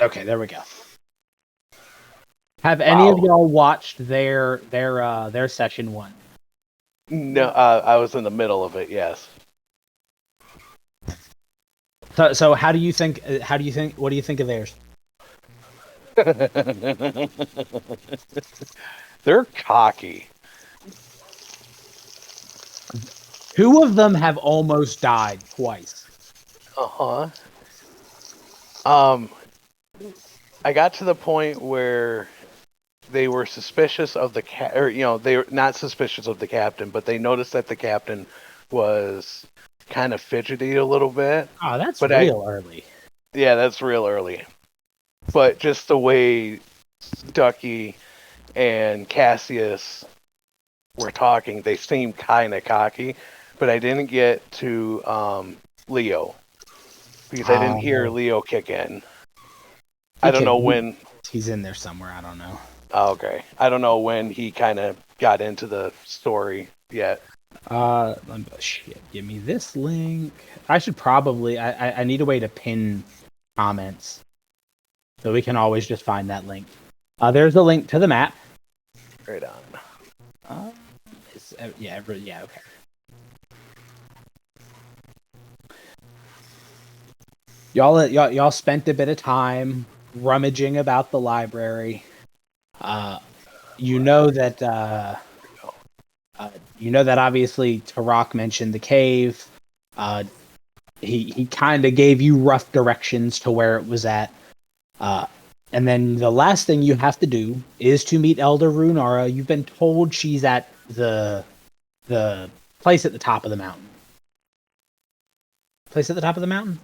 Okay, there we go. Have any of y'all watched their session 1? No, I was in the middle of it. Yes. So how do you think? What do you think of theirs? They're cocky. 2 of them have almost died twice. I got to the point where they were suspicious of the they were not suspicious of the captain, but they noticed that the captain was kind of fidgety a little bit. Oh, that's real early. Yeah, that's real early. But just the way Ducky and Cassius were talking, they seemed kind of cocky. But I didn't get to Leo because I didn't hear Leo kick in. I don't know when. He's in there somewhere. I don't know. Oh, okay. I don't know when he kind of got into the story yet. Shit. Give me this link. I should probably. I need a way to pin comments, so we can always just find that link. There's a link to the map. Right on. Yeah. Okay. Y'all spent a bit of time rummaging about the library. You know that obviously Tarak mentioned the cave. He kind of gave you rough directions to where it was at. And then the last thing you have to do is to meet Elder Runara. You've been told she's at the place at the top of the mountain. Place at the top of the mountain?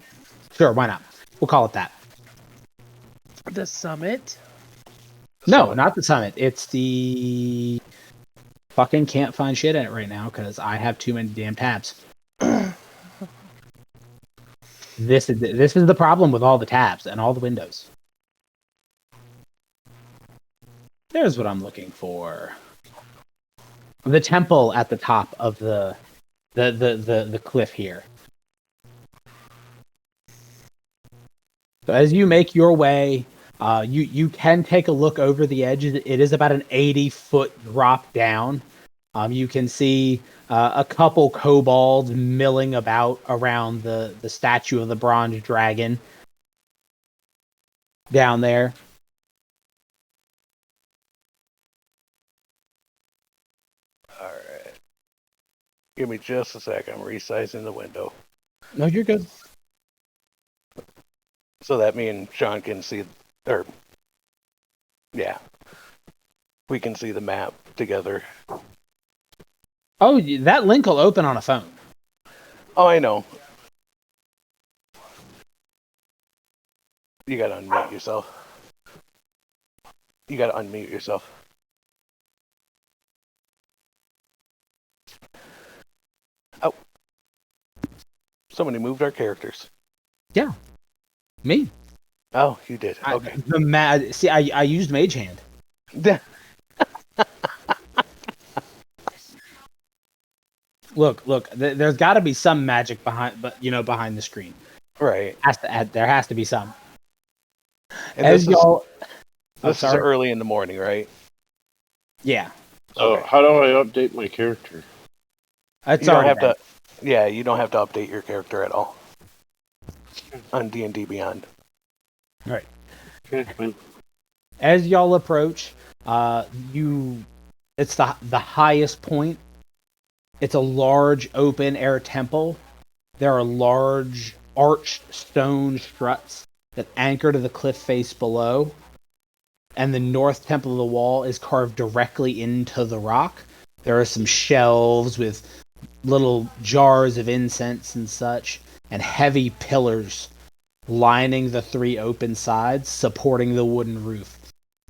Sure, why not? We'll call it that. The summit? No, not the summit. It's the... Fucking can't find shit in it right now because I have too many damn tabs. This is the problem with all the tabs and all the windows. There's what I'm looking for. The temple at the top of the cliff here. So as you make your way, you can take a look over the edge. It is about an 80-foot drop down. You can see a couple kobolds milling about around the statue of the bronze dragon down there. All right. Give me just a sec. I'm resizing the window. No, you're good. So that me and Sean can see, we can see the map together. Oh, that link will open on a phone. Oh, I know. You gotta unmute yourself. Oh. Somebody moved our characters. Yeah. Me. Oh, you did. Okay. I used Mage Hand. Look. There's got to be some magic behind the screen. Right. There has to be some. And this is early in the morning, right? Yeah. So okay. How do I update my character? You don't have to update your character at all on D&D Beyond. All right. Okay. As y'all approach, it's the highest point. It's a large open air temple. There are large arched stone struts that anchor to the cliff face below. And the north temple of the wall is carved directly into the rock. There are some shelves with little jars of incense and such, and heavy pillars lining the 3 open sides, supporting the wooden roof.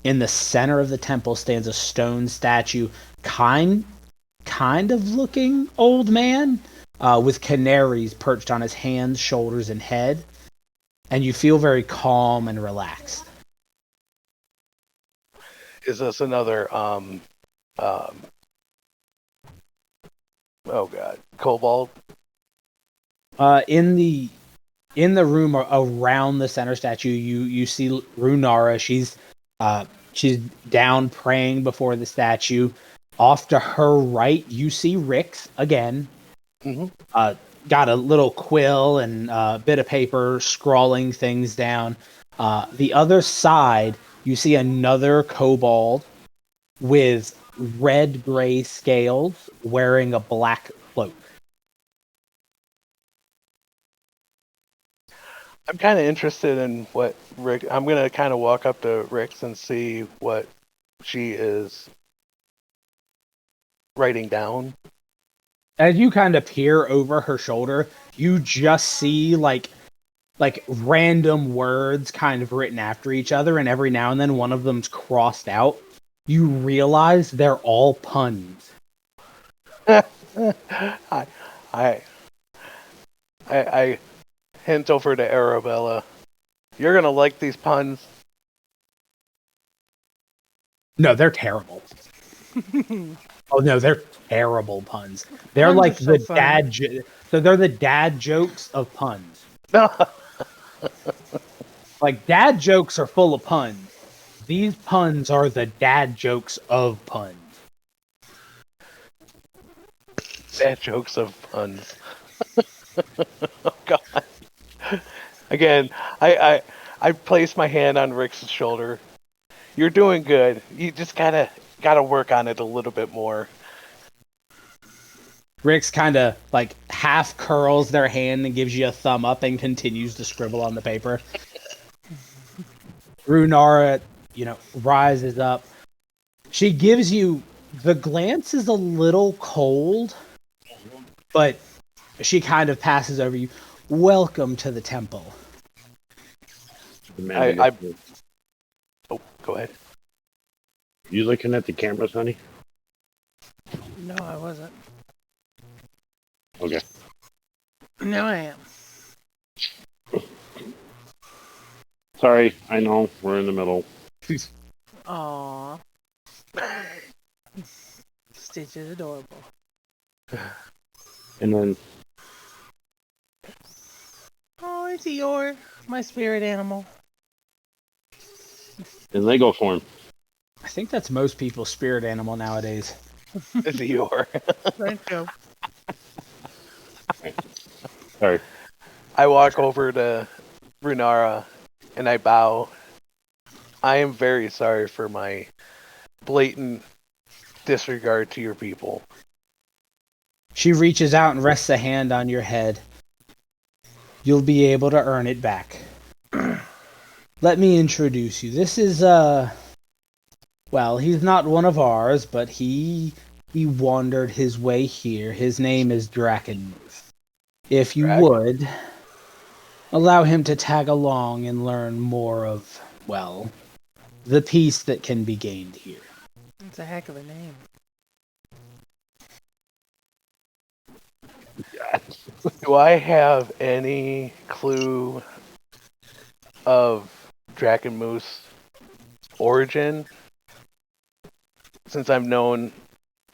In the center of the temple stands a stone statue, kind of looking old man, with canaries perched on his hands, shoulders, and head. And you feel very calm and relaxed. Is this another kobold? In the in the room around the center statue, you see Runara. She's down praying before the statue. Off to her right, you see Rix again. Mm-hmm. Got a little quill and a bit of paper scrawling things down. The other side, you see another kobold with red-gray scales wearing a black cloak. I'm kind of interested in what Rick. I'm gonna kind of walk up to Rix and see what she is writing down. As you kind of peer over her shoulder, you just see like random words kind of written after each other, and every now and then one of them's crossed out. You realize they're all puns. I hint over to Arabella. You're gonna like these puns. No, they're terrible. Oh no, they're terrible puns. They're Puns like are so the funny. so they're the dad jokes of puns. Like dad jokes are full of puns. These puns are the dad jokes of puns. Bad jokes of puns. Oh God. Again, I place my hand on Rick's shoulder. You're doing good. You just gotta work on it a little bit more. Rix kind of like half curls their hand and gives you a thumb up and continues to scribble on the paper. Runara, rises up. She gives you the glance is a little cold, but she kind of passes over you. Welcome to the temple. Oh, go ahead. You looking at the cameras, honey? No, I wasn't. Okay. Now I am. Sorry, I know we're in the middle. Aww. Stitch is adorable. And then Oh, it's Eeyore, my spirit animal. in Lego form. I think that's most people's spirit animal nowadays. It's Eeyore. Thank you. Sorry. I walk over to Runara and I bow. I am very sorry for my blatant disregard to your people. She reaches out and rests a hand on your head. You'll be able to earn it back. Let me introduce you. This is, well, he's not one of ours, but he wandered his way here. His name is Drakenmuth. If you would, allow him to tag along and learn more of, well, the peace that can be gained here. It's a heck of a name. Do I have any clue of Drakenmuth's origin? Since I've known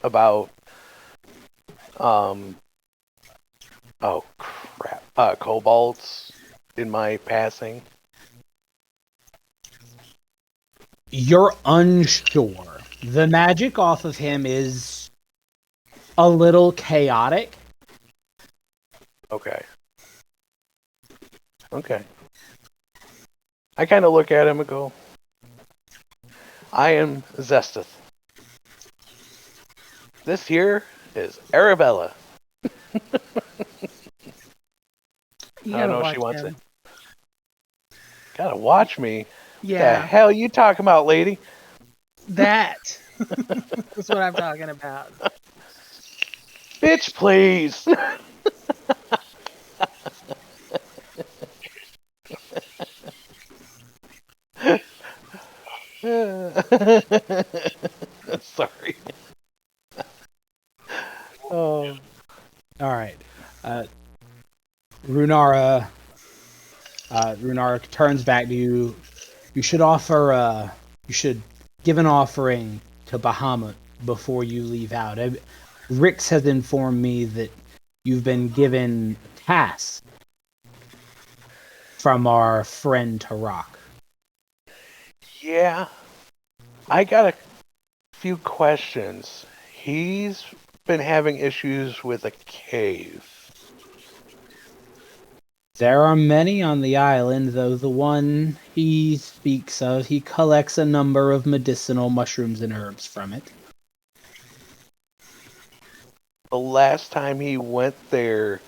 about kobolds in my passing. You're unsure. The magic off of him is a little chaotic. Okay. I kind of look at him and go, I am Zestih. This here is Arabella. You I don't know if she wants it. Gotta watch me. Yeah. The hell you talking about, lady? That. That's what I'm talking about. Bitch, please. Sorry. Oh. All right. Runara turns back to you. You should give an offering to Bahamut before you leave out. Rix has informed me that you've been given tasks from our friend Tarak. Yeah. I got a few questions. He's been having issues with a cave. There are many on the island, though the one he speaks of, he collects a number of medicinal mushrooms and herbs from it. The last time he went there,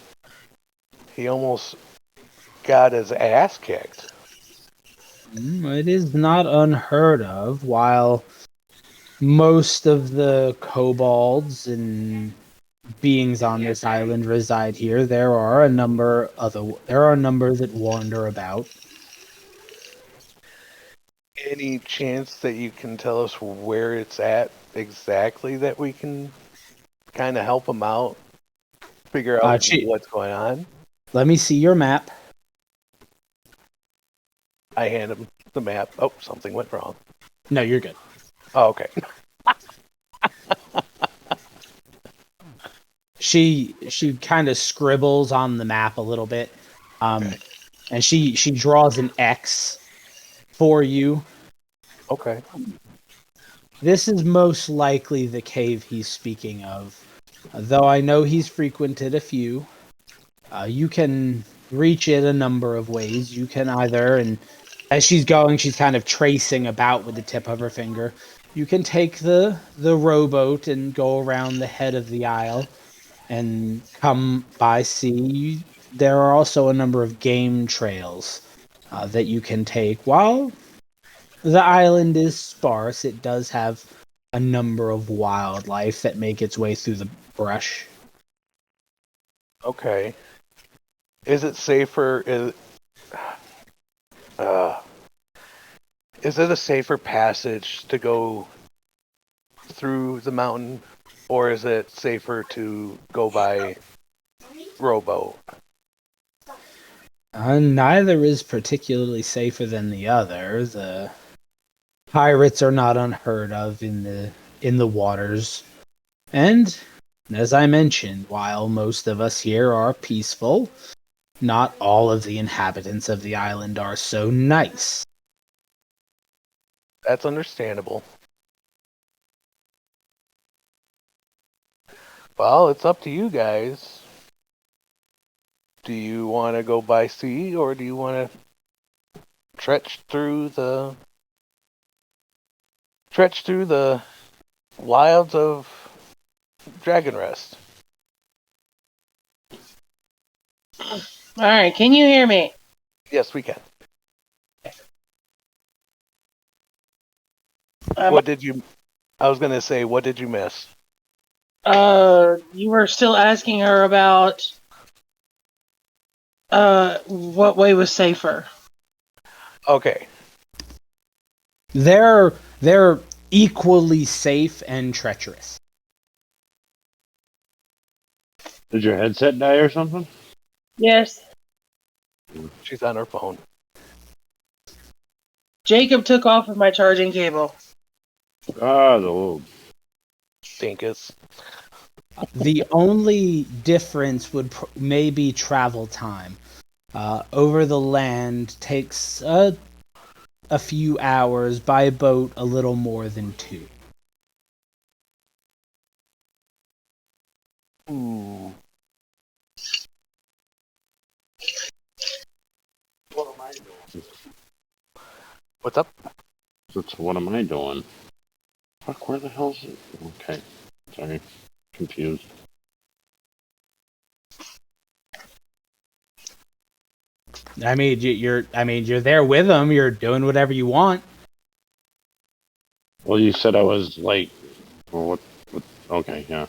he almost got his ass kicked. It is not unheard of. While most of the kobolds and beings on this island reside here, there are a number that wander about. Any chance that you can tell us where it's at exactly that we can kind of help him out, figure out what's going on? Let me see your map. I hand him the map. Oh, something went wrong. No, you're good. Oh, okay. She kind of scribbles on the map a little bit, and she draws an X for you. Okay. This is most likely the cave he's speaking of, though I know he's frequented a few. You can reach it a number of ways. You can either, and as she's going, she's kind of tracing about with the tip of her finger. You can take the rowboat and go around the head of the isle and come by sea. There are also a number of game trails that you can take. While the island is sparse, it does have a number of wildlife that make its way through the brush. Okay. Is it safer? Is it a safer passage to go through the mountain, or is it safer to go by rowboat? Neither is particularly safer than the other. The pirates are not unheard of in the waters, and as I mentioned, while most of us here are peaceful, not all of the inhabitants of the island are so nice. That's understandable. Well, it's up to you guys. Do you want to go by sea, or do you want to trudge through the wilds of Drakenrest? Alright, can you hear me? Yes, we can. What did you... I was going to say, what did you miss? You were still asking her about what way was safer. Okay. They're equally safe and treacherous. Did your headset die or something? Yes. She's on her phone. Jacob took off with my charging cable. Ah, the old Dinkus. The only difference would maybe travel time. Over the land takes a few hours, by boat a little more than 2. Ooh. What's up? That's what am I doing? Fuck, where the hell's it? Okay. Sorry. Confused. I mean, you're there with them. You're doing whatever you want. Well, you said I was late. Well, what? Okay, yeah.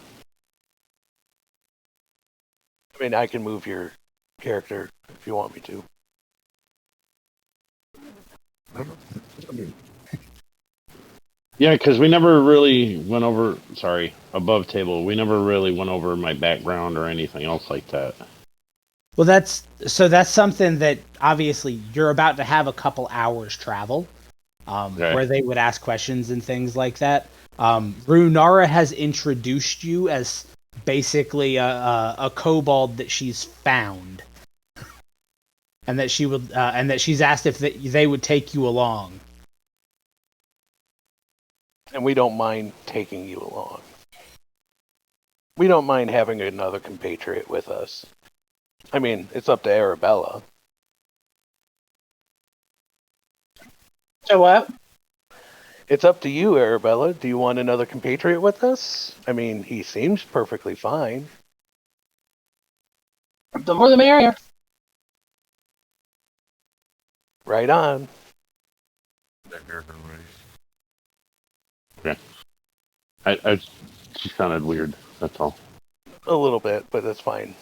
I mean, I can move your character if you want me to. Yeah, because we never really went over, above table, we never really went over my background or anything else like that. Well, that's something that obviously you're about to have a couple hours travel, where they would ask questions and things like that. Runara has introduced you as basically a kobold that she's found. and that she would, and that she's asked if they would take you along. And we don't mind taking you along. We don't mind having another compatriot with us. I mean, it's up to Arabella. So what? It's up to you, Arabella. Do you want another compatriot with us? I mean, he seems perfectly fine. The more the merrier. Right on. Okay. She sounded weird. That's all. A little bit, but that's fine.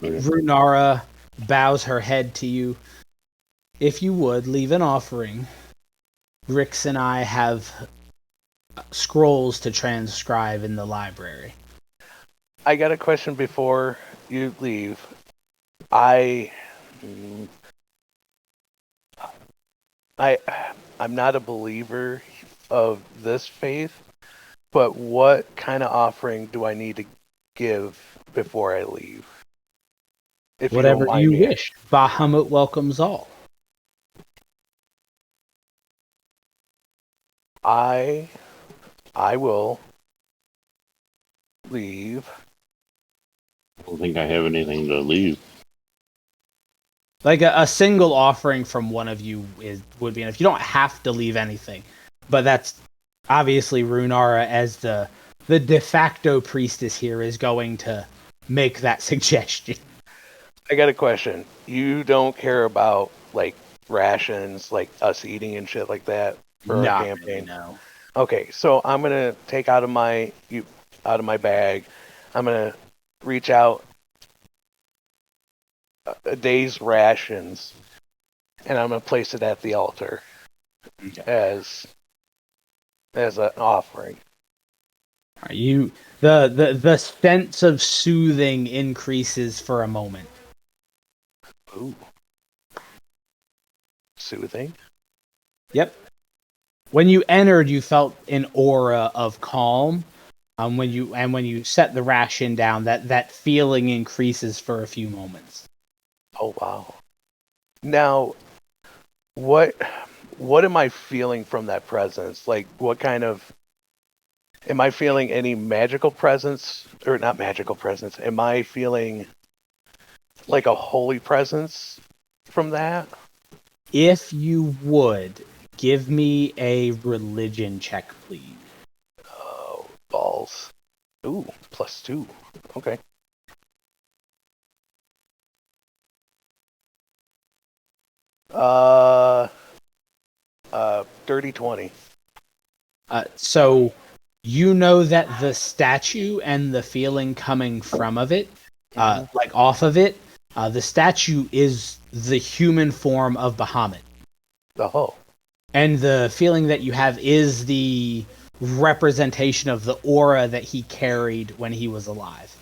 Okay. Runara bows her head to you. If you would, leave an offering. Rix and I have scrolls to transcribe in the library. I got a question before you leave. I'm not a believer of this faith, but what kind of offering do I need to give before I leave? If Whatever don't mind you me wish. Bahamut welcomes all. I will leave. I don't think I have anything to leave. Like a single offering from one of you would be enough. You don't have to leave anything, but that's obviously Runara, as the de facto priestess here, is going to make that suggestion. I got a question. You don't care about like rations, like us eating and shit like that for our campaign? Really, no. Okay, so I'm gonna take out of my bag. I'm gonna reach out a day's rations, and I'm gonna place it at the altar as an offering. You the sense of soothing increases for a moment. Ooh, soothing. Yep. When you entered, you felt an aura of calm. When you set the ration down, that feeling increases for a few moments. Oh wow. Now, what am I feeling from that presence? Like, what kind of... Am I feeling any magical presence, or not magical presence? Am I feeling like a holy presence from that? If you would, give me a religion check, please. Oh, balls. Ooh, +2. Okay. Dirty 20. So you know that the statue and the feeling coming from of it, like off of it, the statue is the human form of Bahamut. Oh. And the feeling that you have is the representation of the aura that he carried when he was alive.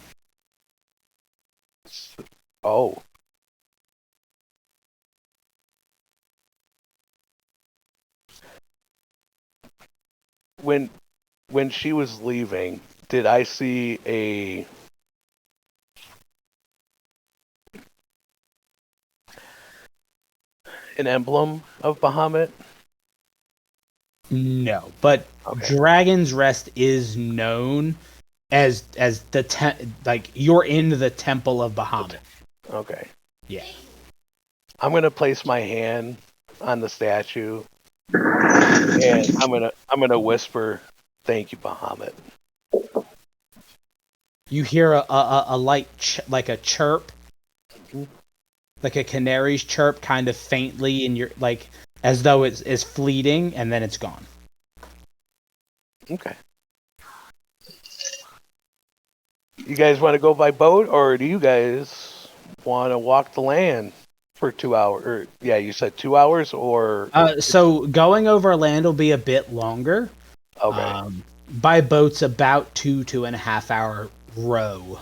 Oh. When she was leaving, did I see an emblem of Bahamut? No, but Okay. Dragon's Rest is known as the like you're in the temple of Bahamut. Okay. Yeah. I'm gonna place my hand on the statue, and I'm gonna whisper, "Thank you, Bahamut." You hear a light like a chirp, like a canary's chirp, kind of faintly in your, like, as though it's fleeting, and then it's gone. Okay. You guys want to go by boat, or do you guys want to walk the land for 2 hours? Or, yeah, you said 2 hours, or... So going over land will be a bit longer. Okay. By boat's about 2.5 hour row.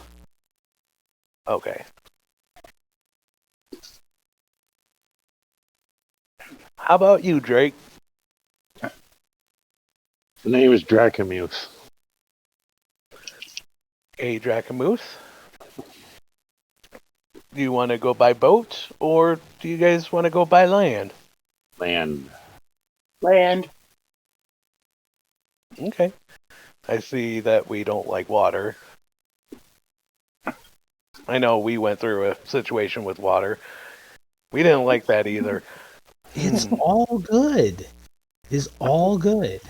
Okay. How about you, Drake? The name is Drakenmuth. Hey, Drakenmuth. Do you want to go by boat, or do you guys want to go by land? Land. Land. Okay. I see that we don't like water. I know we went through a situation with water. We didn't like that either. It's all good. It's all good.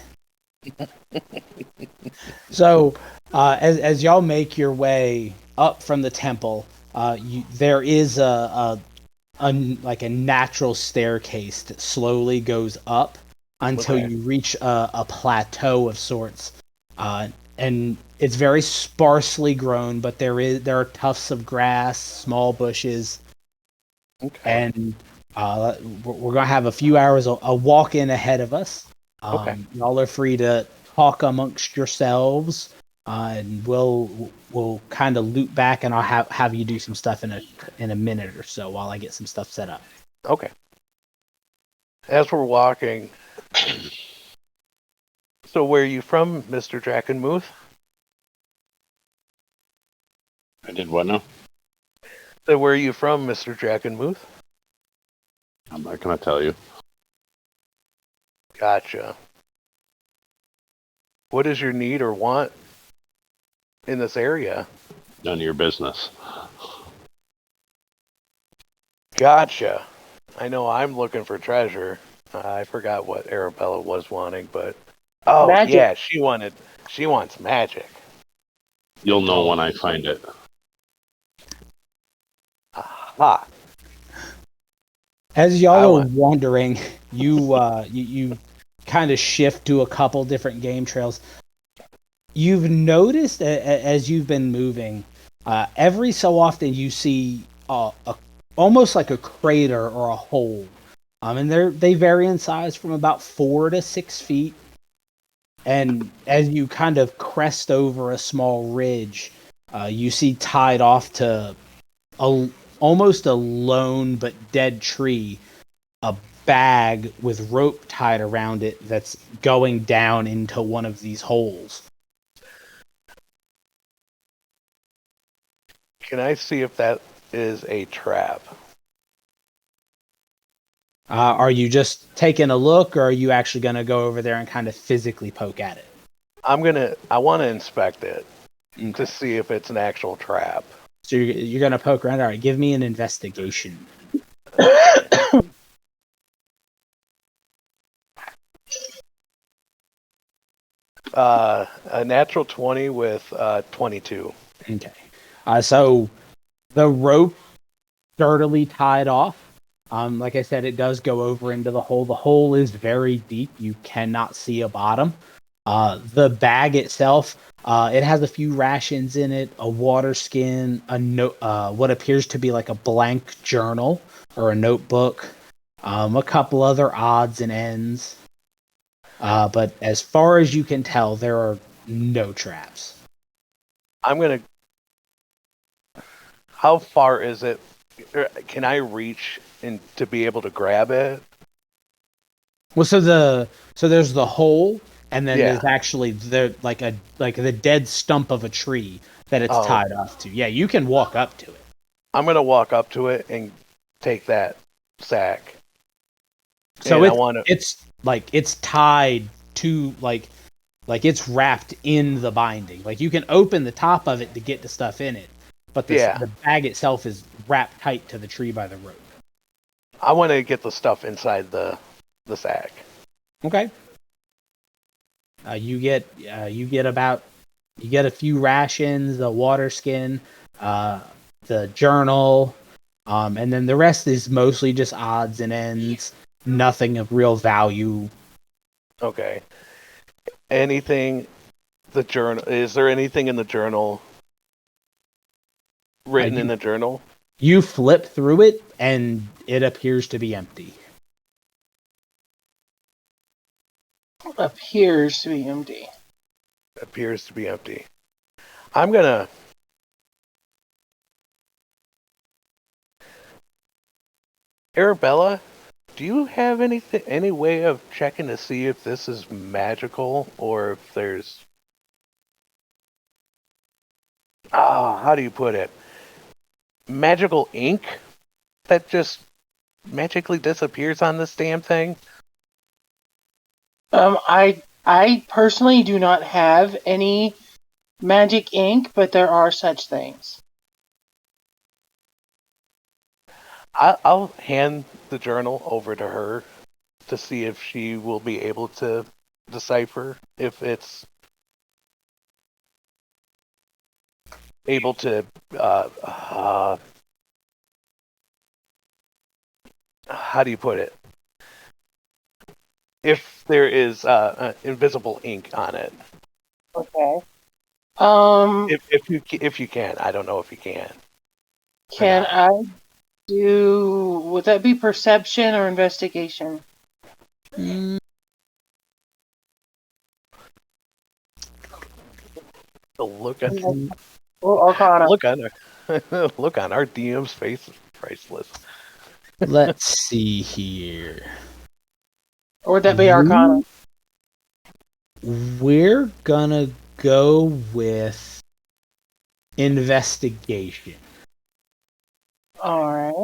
So, as y'all make your way up from the temple, there is like a natural staircase that slowly goes up until Okay. you reach a plateau of sorts, and it's very sparsely grown, but there are tufts of grass, small bushes, Okay. and we're gonna have a few hours a walk in ahead of us. Okay. Y'all are free to talk amongst yourselves, and we'll kind of loop back, and I'll have you do some stuff in a minute or so while I get some stuff set up. Okay. As we're walking, so where are you from, Mr. Drakenmuth? I did what now? So where are you from, Mr. Drakenmuth? I'm not gonna tell you. Gotcha. What is your need or want in this area? None of your business. Gotcha. I know I'm looking for treasure. I forgot what Arabella was wanting, but Magic. yeah, she wants magic. You'll know when I find it. Aha. As y'all are wandering, you kind of shift to a couple different game trails. You've noticed as you've been moving, every so often you see almost like a crater or a hole, and they vary in size from about 4 to 6 feet. And as you kind of crest over a small ridge, you see tied off to almost a lone but dead tree, a bag with rope tied around it that's going down into one of these holes. Can I see if that is a trap? Are you just taking a look, or are you actually going to go over there and kind of physically poke at it? I want to inspect it to see if it's an actual trap. So you're going to poke around. All right, give me an investigation. A natural 20 with 22. Okay. So the rope sturdily tied off. Like I said, it does go over into the hole. The hole is very deep. You cannot see a bottom. The bag itself, it has a few rations in it, a water skin, a note, what appears to be like a blank journal or a notebook, a couple other odds and ends. But as far as you can tell, there are no traps. How far is it? Can I reach in to be able to grab it? Well, so there's the hole, and then Yeah. there's actually like the dead stump of a tree that it's tied off to. Yeah, you can walk up to it. I'm gonna walk up to it and take that sack. So and it's tied to like it's wrapped in the binding. Like you can open the top of it to get the stuff in it, but the bag itself is wrapped tight to the tree by the rope. I want to get the stuff inside the sack. Okay. You get a few rations, a water skin, the journal, and then the rest is mostly just odds and ends. Nothing of real value. Okay. Anything? The journal. Is there anything in the journal? Written in the journal? You flip through it, and it appears to be empty. Appears to be empty. Appears to be empty. I'm gonna. Arabella, do you have any way of checking to see if this is magical or if there's how do you put it? magical ink that just magically disappears on this damn thing? I personally do not have any magic ink, but there are such things. I'll hand the journal over to her to see if she will be able to decipher if it's able to how do you put it? If there is invisible ink on it. Okay. If you can, I don't know if you can. Can I do? Would that be perception or investigation? Mm, The look on Or Arcana? look on our DM's face is priceless. let's see here. Or would that be Arcana? We're gonna go with investigation. Alright.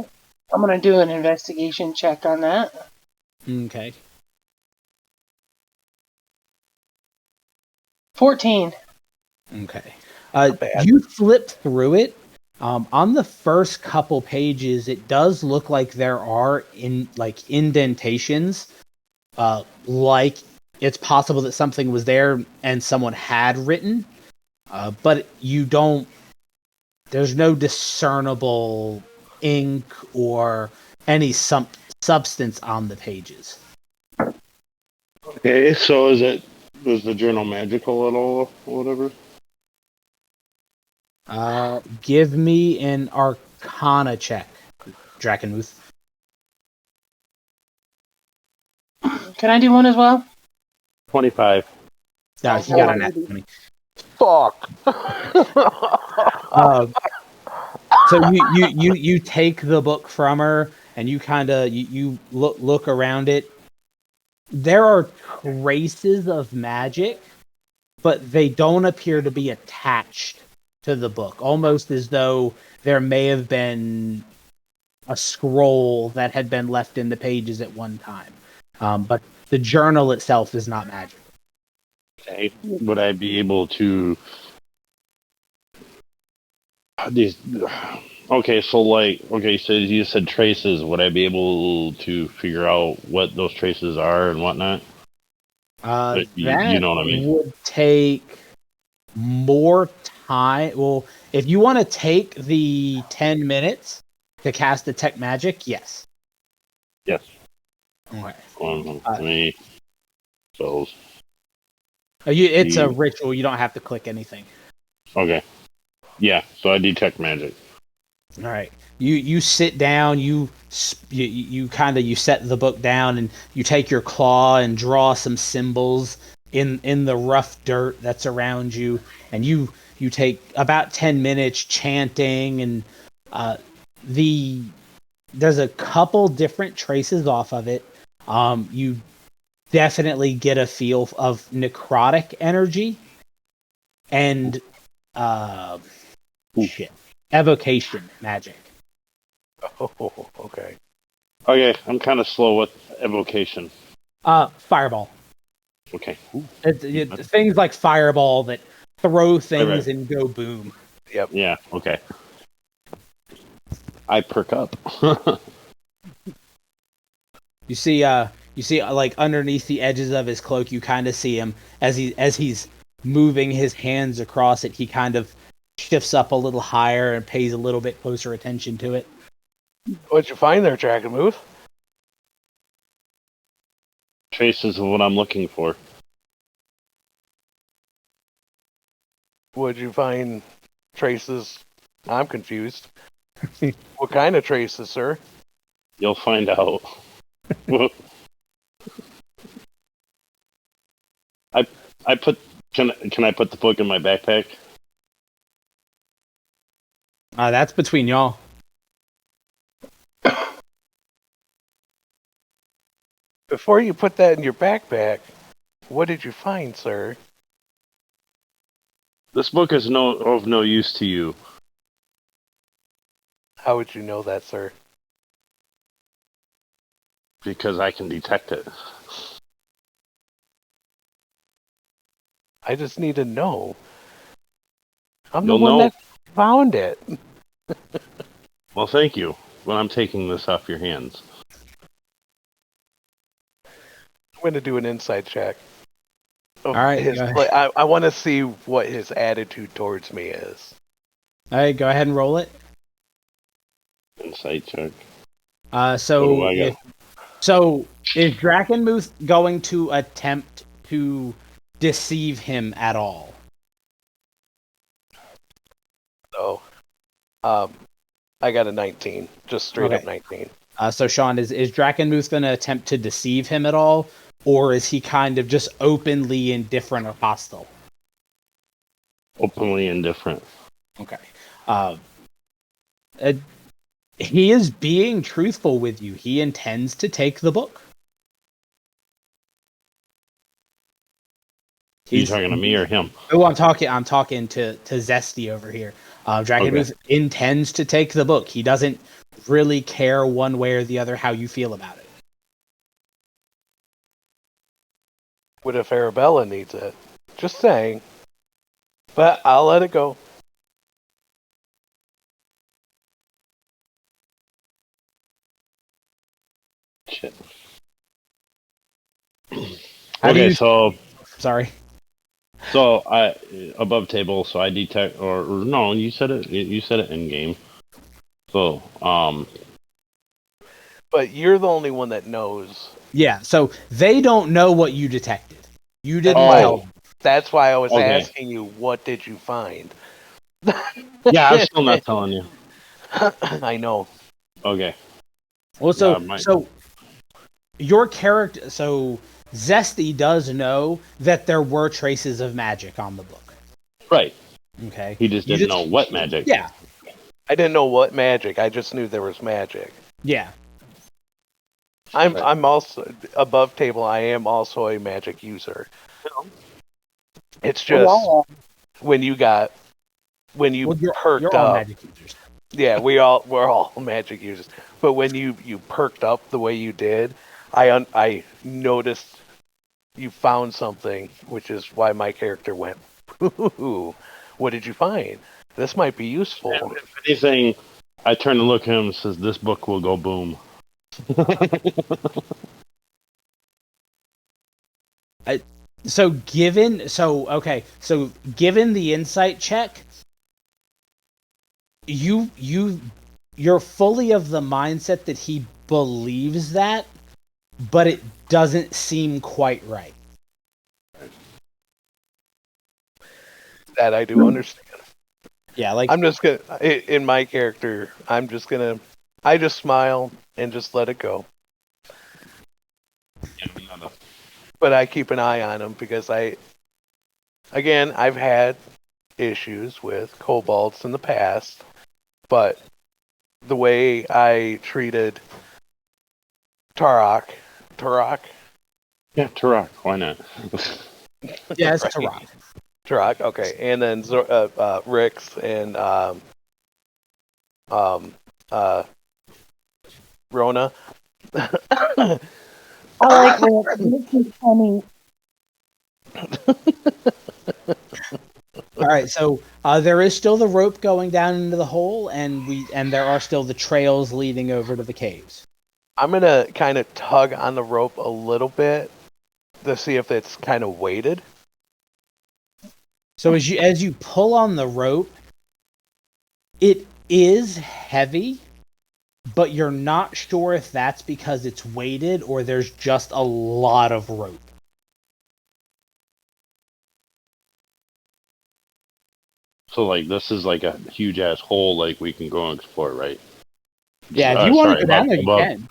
I'm gonna do an investigation check on that. Okay. 14. Okay. Not bad. You flip through it. On the first couple pages, it does look like there are indentations. Like it's possible that something was there and someone had written, but you don't. There's no discernible ink or any substance on the pages. Okay, so is the journal magical at all, or whatever? Give me an Arcana check, Drakenmuth. Can I do one as well? 25. No, he got a nat 20. Fuck. So you take the book from her and you kind of you look around it. There are traces of magic, but they don't appear to be attached to the book. Almost as though there may have been a scroll that had been left in the pages at one time. But the journal itself is not magic. Okay. Would I be able to... Okay, so you said traces. Would I be able to figure out what those traces are and whatnot? That you know what I mean? would take more time. Well, if you want to take the 10 minutes to cast Detect Magic, yes. Yes. Okay. So. It's a ritual. You don't have to click anything. Okay. Yeah, so I detect magic. All right. You sit down. You set the book down, and you take your claw and draw some symbols in the rough dirt that's around you, and you take about 10 minutes chanting, and there's a couple different traces off of it. You definitely get a feel of necrotic energy and evocation magic. Oh, okay. Okay, I'm kind of slow with evocation. Fireball. Okay. Things like fireball that throw things and go boom. Yep. Yeah, okay. I perk up. You see like underneath the edges of his cloak, you kind of see him as he's moving his hands across it. He kind of shifts up a little higher and pays a little bit closer attention to it. What'd you find there, Drakenmuth? Traces of what I'm looking for. Would you find traces? I'm confused. What kind of traces, sir? You'll find out. Can I put the book in my backpack? That's between y'all. Before you put that in your backpack, what did you find, sir? This book is of no use to you. How would you know that, sir? Because I can detect it. I just need to know. I'm You'll the one know. that found it. Well, thank you. When I'm taking this off your hands. I'm going to do an insight check. All right, His, go ahead. like, I want to see what his attitude towards me is. All right, go ahead and roll it. Insight check. So What do I got? is Drakenmuth going to attempt to deceive him at all? So, I got a 19, just straight up 19. So Sean, is Drakenmuth going to attempt to deceive him at all, or is he kind of just openly indifferent or hostile? Openly indifferent. Okay. He is being truthful with you. He intends to take the book. Are you talking to me or him? Oh, I'm talking to Zestih over here. Drakenmuth intends to take the book. He doesn't really care one way or the other how you feel about it. What if Arabella needs it? Just saying. But I'll let it go. Shit. Sorry. So I above table, so I detect or no, you said it in game. So But you're the only one that knows. Yeah, so they don't know what you detected. You didn't tell them. That's why I was Okay. asking you, what did you find? yeah, I'm still not telling you. I know. Okay. Well, so Yeah, your character, so Zesty does know that there were traces of magic on the book. Right. Okay. He just didn't know what magic. Yeah. I didn't know what magic. I just knew there was magic. Yeah. I'm also above table. I am also a magic user. It's just when you perked you're all up. magic users. Yeah, we're all magic users. But when you perked up the way you did, I noticed you found something, which is why my character went, "Ooh, what did you find? This might be useful." And if anything, I turn to look at him and says, "This book will go boom." So given the insight check, you're fully of the mindset that he believes that, but it doesn't seem quite right. That I do understand. Yeah, like I'm just gonna in my character. I just smile and just let it go. But I keep an eye on him because I've had issues with kobolds in the past, but the way I treated Turok. Yeah, Turok. Why not? yeah, it's Right. Tarok. Turok, okay, and then Rix and Rona. I like Rick. This is funny. All right, so there is still the rope going down into the hole, and there are still the trails leading over to the caves. I'm gonna kind of tug on the rope a little bit to see if it's kind of weighted. So as you pull on the rope, it is heavy, but you're not sure if that's because it's weighted or there's just a lot of rope. So, like, this is like a huge ass hole, like we can go and explore, right? Yeah, if you want to go down there, you can.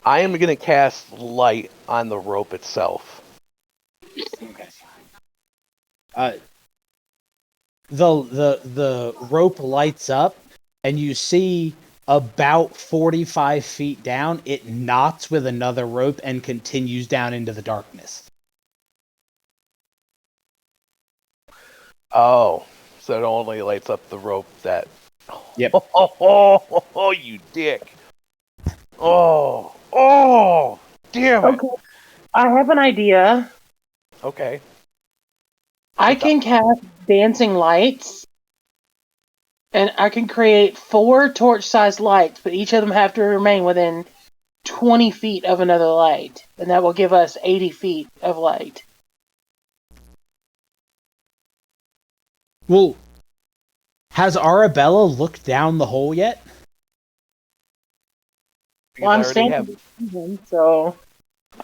I am gonna cast light on the rope itself. The rope lights up, and you see about 45 feet down, it knots with another rope and continues down into the darkness. Oh, so it only lights up the rope that Yep. Oh, you dick. Oh, damn it. Okay, I have an idea. Okay. I can cast dancing lights, and I can create 4 torch-sized lights, but each of them have to remain within 20 feet of another light, and that will give us 80 feet of light. Well, has Arabella looked down the hole yet? Well, I'm Because I already standing behind him, so...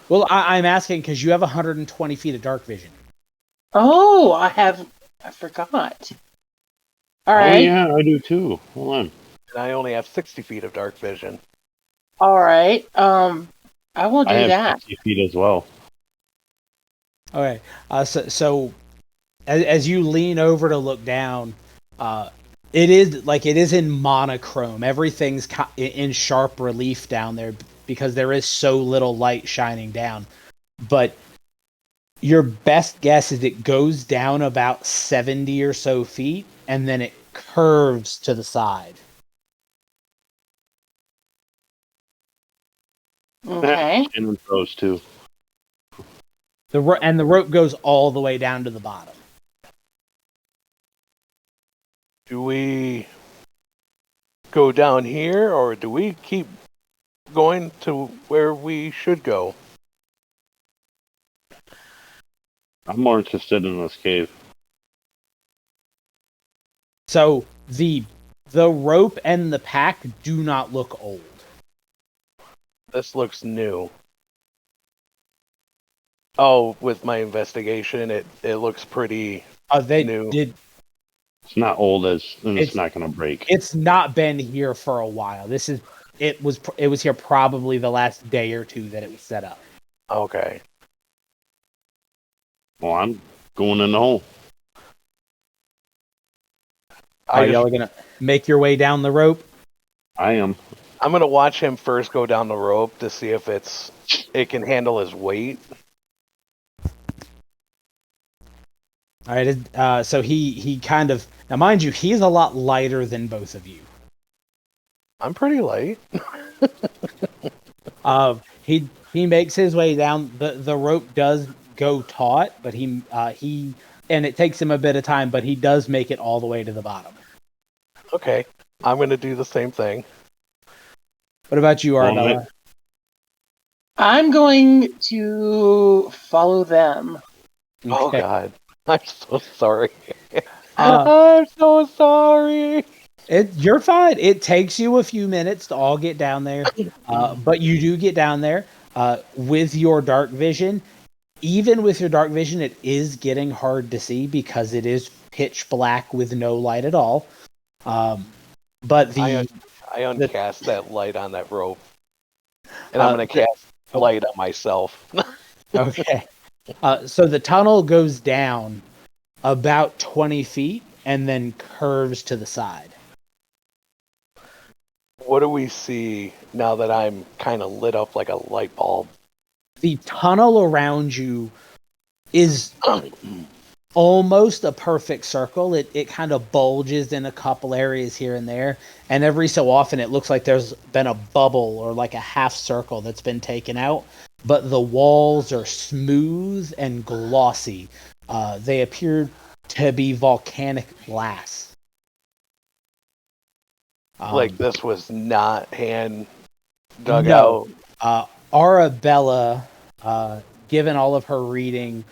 Well, I'm asking because you have 120 feet of dark vision. Oh, I forgot. Oh Alright, yeah, I do too. Hold on. and I only have 60 feet of dark vision. alright. I will I do have that. 60 feet as well. Okay. So as you lean over to look down, it is in monochrome. Everything's in sharp relief down there because there is so little light shining down. But your best guess is it goes down about 70 or so feet and then it curves to the side. Okay. And throws too. The rope goes all the way down to the bottom. Do we go down here, or do we keep going to where we should go? I'm more interested in this cave. So the rope and the pack do not look old. This looks new. Oh, with my investigation, it looks pretty They new. did. It's not old and it's It's- not going to break. It's not been here for a while. It was here probably the last day or two that it was set up. Okay. Well, I'm going in the hole. Are y'all gonna make your way down the rope? I am. I'm gonna watch him first go down the rope to see if it can handle his weight. All right. So he kind of, now mind you, he's a lot lighter than both of you. I'm pretty light. He makes his way down. The rope does go taut, but he and it takes him a bit of time, but he does make it all the way to the bottom. Okay. I'm gonna do the same thing. What about you, Arabella? I'm going to follow them. Oh Okay. God. I'm so sorry. Uh, I'm so sorry. You're fine. It takes you a few minutes to all get down there, but you do get down there with your dark vision. Even with your dark vision, it is getting hard to see because it is pitch black with no light at all. But I uncast that light on that rope, and I'm gonna cast light on myself. okay. So the tunnel goes down about 20 feet and then curves to the side. What do we see now that I'm kind of lit up like a light bulb? The tunnel around you is almost a perfect circle. It kind of bulges in a couple areas here and there, and every so often it looks like there's been a bubble or like a half circle that's been taken out, but the walls are smooth and glossy. They appear to be volcanic glass. Like this was not hand dug No. out. Arabella, given all of her reading,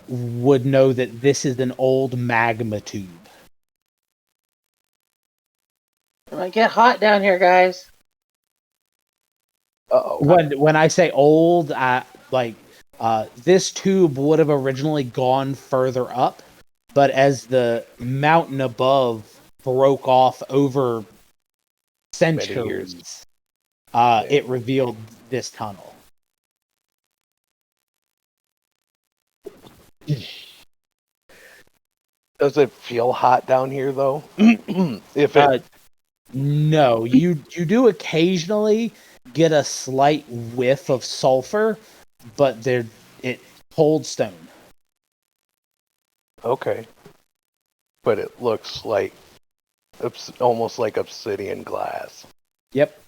would know that this is an old magma tube. It might get hot down here, guys. Uh-oh. When I say old, this tube would have originally gone further up, but as the mountain above broke off over centuries, it revealed this tunnel. Does it feel hot down here though? If it No, you do occasionally get a slight whiff of sulfur, but it cold stone. okay, but it looks like almost like obsidian glass. Yep.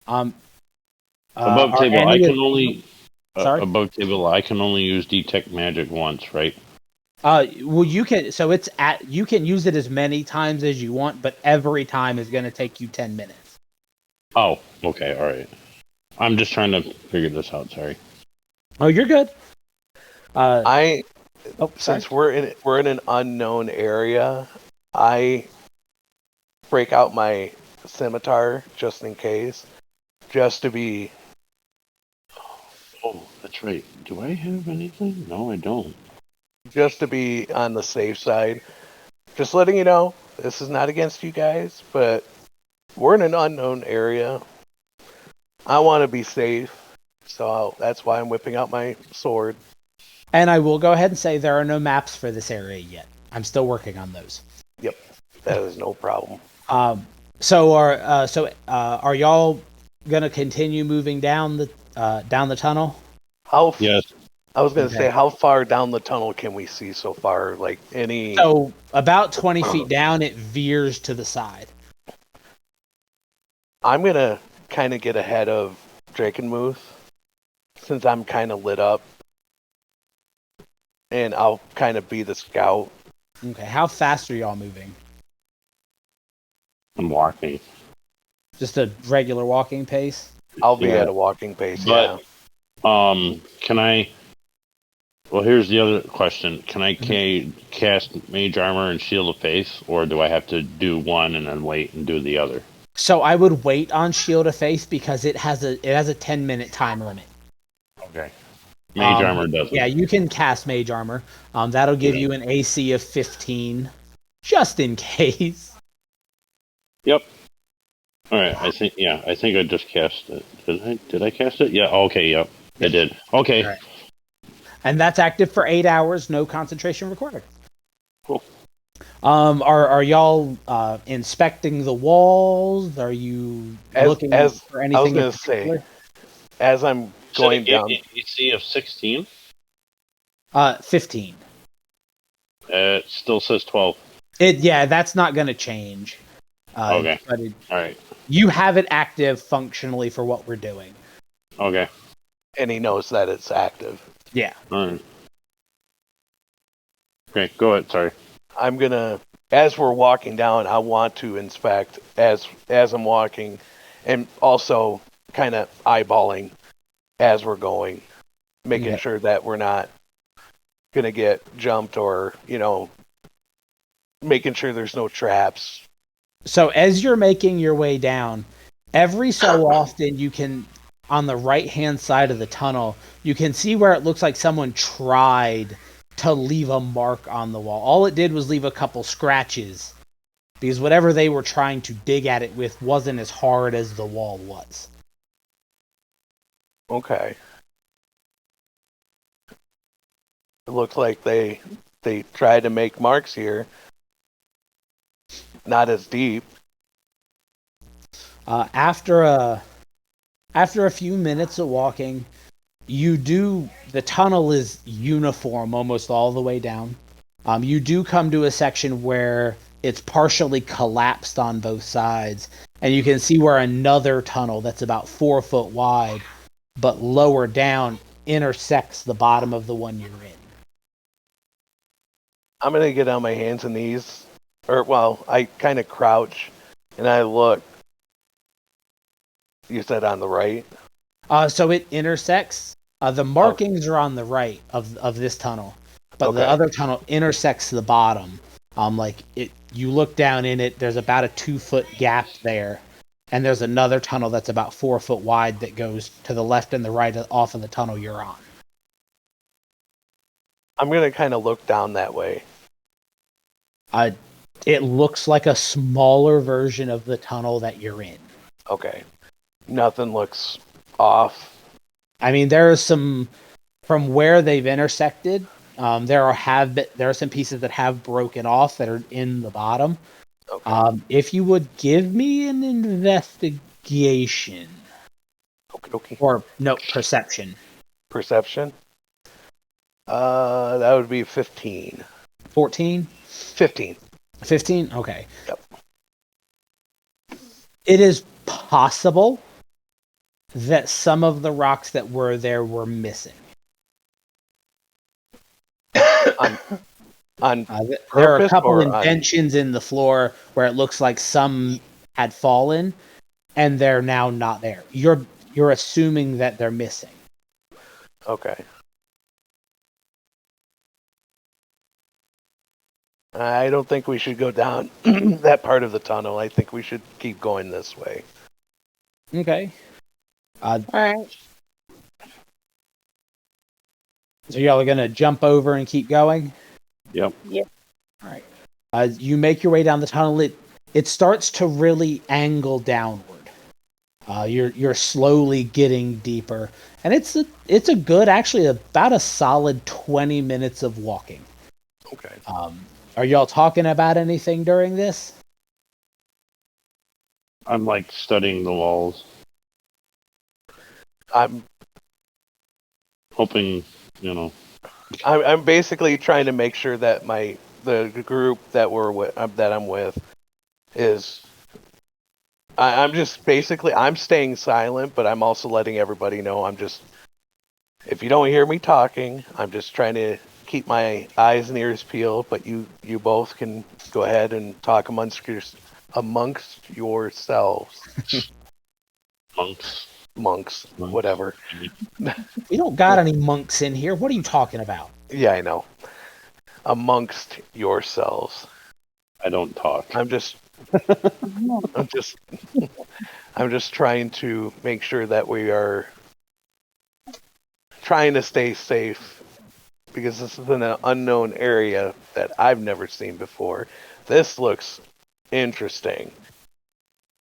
Are Above table, I any can of- only Sorry? above table. I can only use detect magic once, right? Well, you can. So you can use it as many times as you want, but every time is going to take you 10 minutes. Oh, okay, all right. I'm just trying to figure this out. Sorry. Oh, you're good. Sorry. Since we're in an unknown area, I break out my scimitar just in case, just to be Oh, that's right. Do I have anything? No, I don't. on the safe side. Just letting you know, this is not against you guys, but we're in an unknown area. I want to be safe, so that's why I'm whipping out my sword. And I will go ahead and say there are no maps for this area yet. I'm still working on those. Yep, that is no problem. So are y'all gonna continue moving down the tunnel? Yes. I was gonna Okay. say, how far down the tunnel can we see so far? Like any? So about 20 feet down, it veers to the side. I'm gonna kind of get ahead of Drakenmuth since I'm kind of lit up, and I'll kind of be the scout. Okay. How fast are y'all moving? I'm walking. Just a regular walking pace? I'll be Yeah. at a walking pace. But- Can I? Well, here's the other question. Can I cast Mage Armor and Shield of Faith, or do I have to do one and then wait and do the other? So I would wait on Shield of Faith because it has a 10-minute time limit. Okay. Mage Armor doesn't. Yeah, you can cast Mage Armor. That'll give you an AC of 15, just in case. Yep. All right. I think I just cast it. Did I cast it? Yeah. Okay. Yep. I did. Okay. All right. And that's active for 8 hours, no concentration required. Cool. Are y'all inspecting the walls? Are you looking for anything? I was gonna say, as I'm going down, AC of 16. 15. It still says 12. That's not going to change. Okay. But All right. you have it active functionally for what we're doing. Okay. and he knows that it's active. Yeah. All right. Okay, go ahead. Sorry. I'm gonna, as we're walking down, I want to inspect as I'm walking, and also kind of eyeballing as we're going, making sure that we're not gonna get jumped or making sure there's no traps. So as you're making your way down, every so often you can, on the right-hand side of the tunnel, you can see where it looks like someone tried to leave a mark on the wall. All it did was leave a couple scratches, because whatever they were trying to dig at it with wasn't as hard as the wall was. Okay. It looks like they tried to make marks here. Not as deep. After a few minutes of walking, the tunnel is uniform almost all the way down. You do come to a section where it's partially collapsed on both sides, and you can see where another tunnel that's about 4 foot wide, but lower down, intersects the bottom of the one you're in. I'm gonna get on my hands and knees, I kind of crouch and I look. You said on the right? So it intersects. The markings are on the right of this tunnel, but the other tunnel intersects the bottom. You look down in it. There's about a 2 foot gap there, and there's another tunnel that's about 4 foot wide that goes to the left and the right off of the tunnel you're on. I'm gonna kind of look down that way. It looks like a smaller version of the tunnle that you're in. Okay. Nothing looks off. I mean, there are some, from where they've intersected, there are some pieces that have broken off that are in the bottom. Okay. If you would give me an investigation. Okay. Or, no, perception. Perception? That would be 15. 14? 15. 15? Okay. Yep. It is possible that some of the rocks that were there were missing. On there are a purpose couple or indentions in the floor where it looks like some had fallen, and they're now not there. You're assuming that they're missing. Okay. I don't think we should go down that part of the tunnel. I think we should keep going this way. Okay. All right. So y'all are gonna jump over and keep going? Yep. All right. You make your way down the tunnel. It starts to really angle downward. You're slowly getting deeper, and it's a good, actually about a solid 20 minutes of walking. Okay. Are y'all talking about anything during this? I'm like studying the walls, I'm hoping, I'm basically trying to make sure that the group that I'm with is. I'm just basically I'm staying silent, but I'm also letting everybody know if you don't hear me talking, I'm just trying to keep my eyes and ears peeled. But you both can go ahead and talk amongst yourselves. Monks, whatever. We don't got any monks in here. What are you talking about? Yeah, I know. Amongst yourselves. I don't talk. I'm just trying to make sure that we are trying to stay safe because this is an unknown area that I've never seen before. This looks interesting.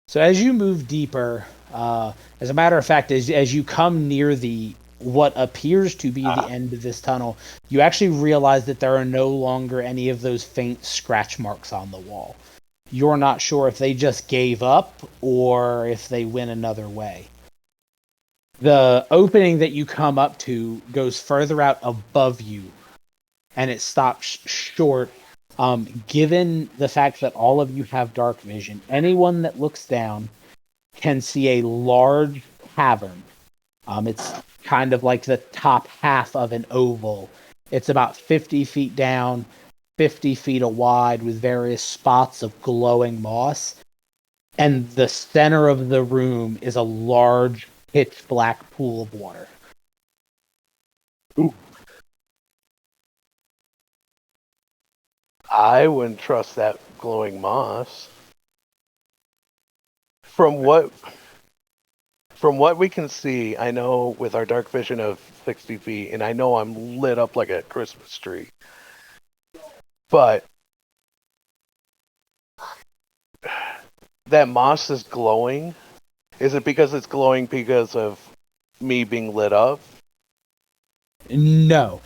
So as you move deeper, as a matter of fact, as you come near what appears to be the end of this tunnel, you actually realize that there are no longer any of those faint scratch marks on the wall. You're not sure if they just gave up or if they went another way. The opening that you come up to goes further out above you, and it stops short. Given the fact that all of you have dark vision, anyone that looks down can see a large cavern. It's kind of like the top half of an oval. It's about 50 feet down, 50 feet wide, with various spots of glowing moss. And the center of the room is a large, pitch black pool of water. Ooh. I wouldn't trust that glowing moss. From what we can see, I know with our dark vision of 60 feet, and I know I'm lit up like a Christmas tree. But that moss is glowing. Is it because it's glowing because of me being lit up? No.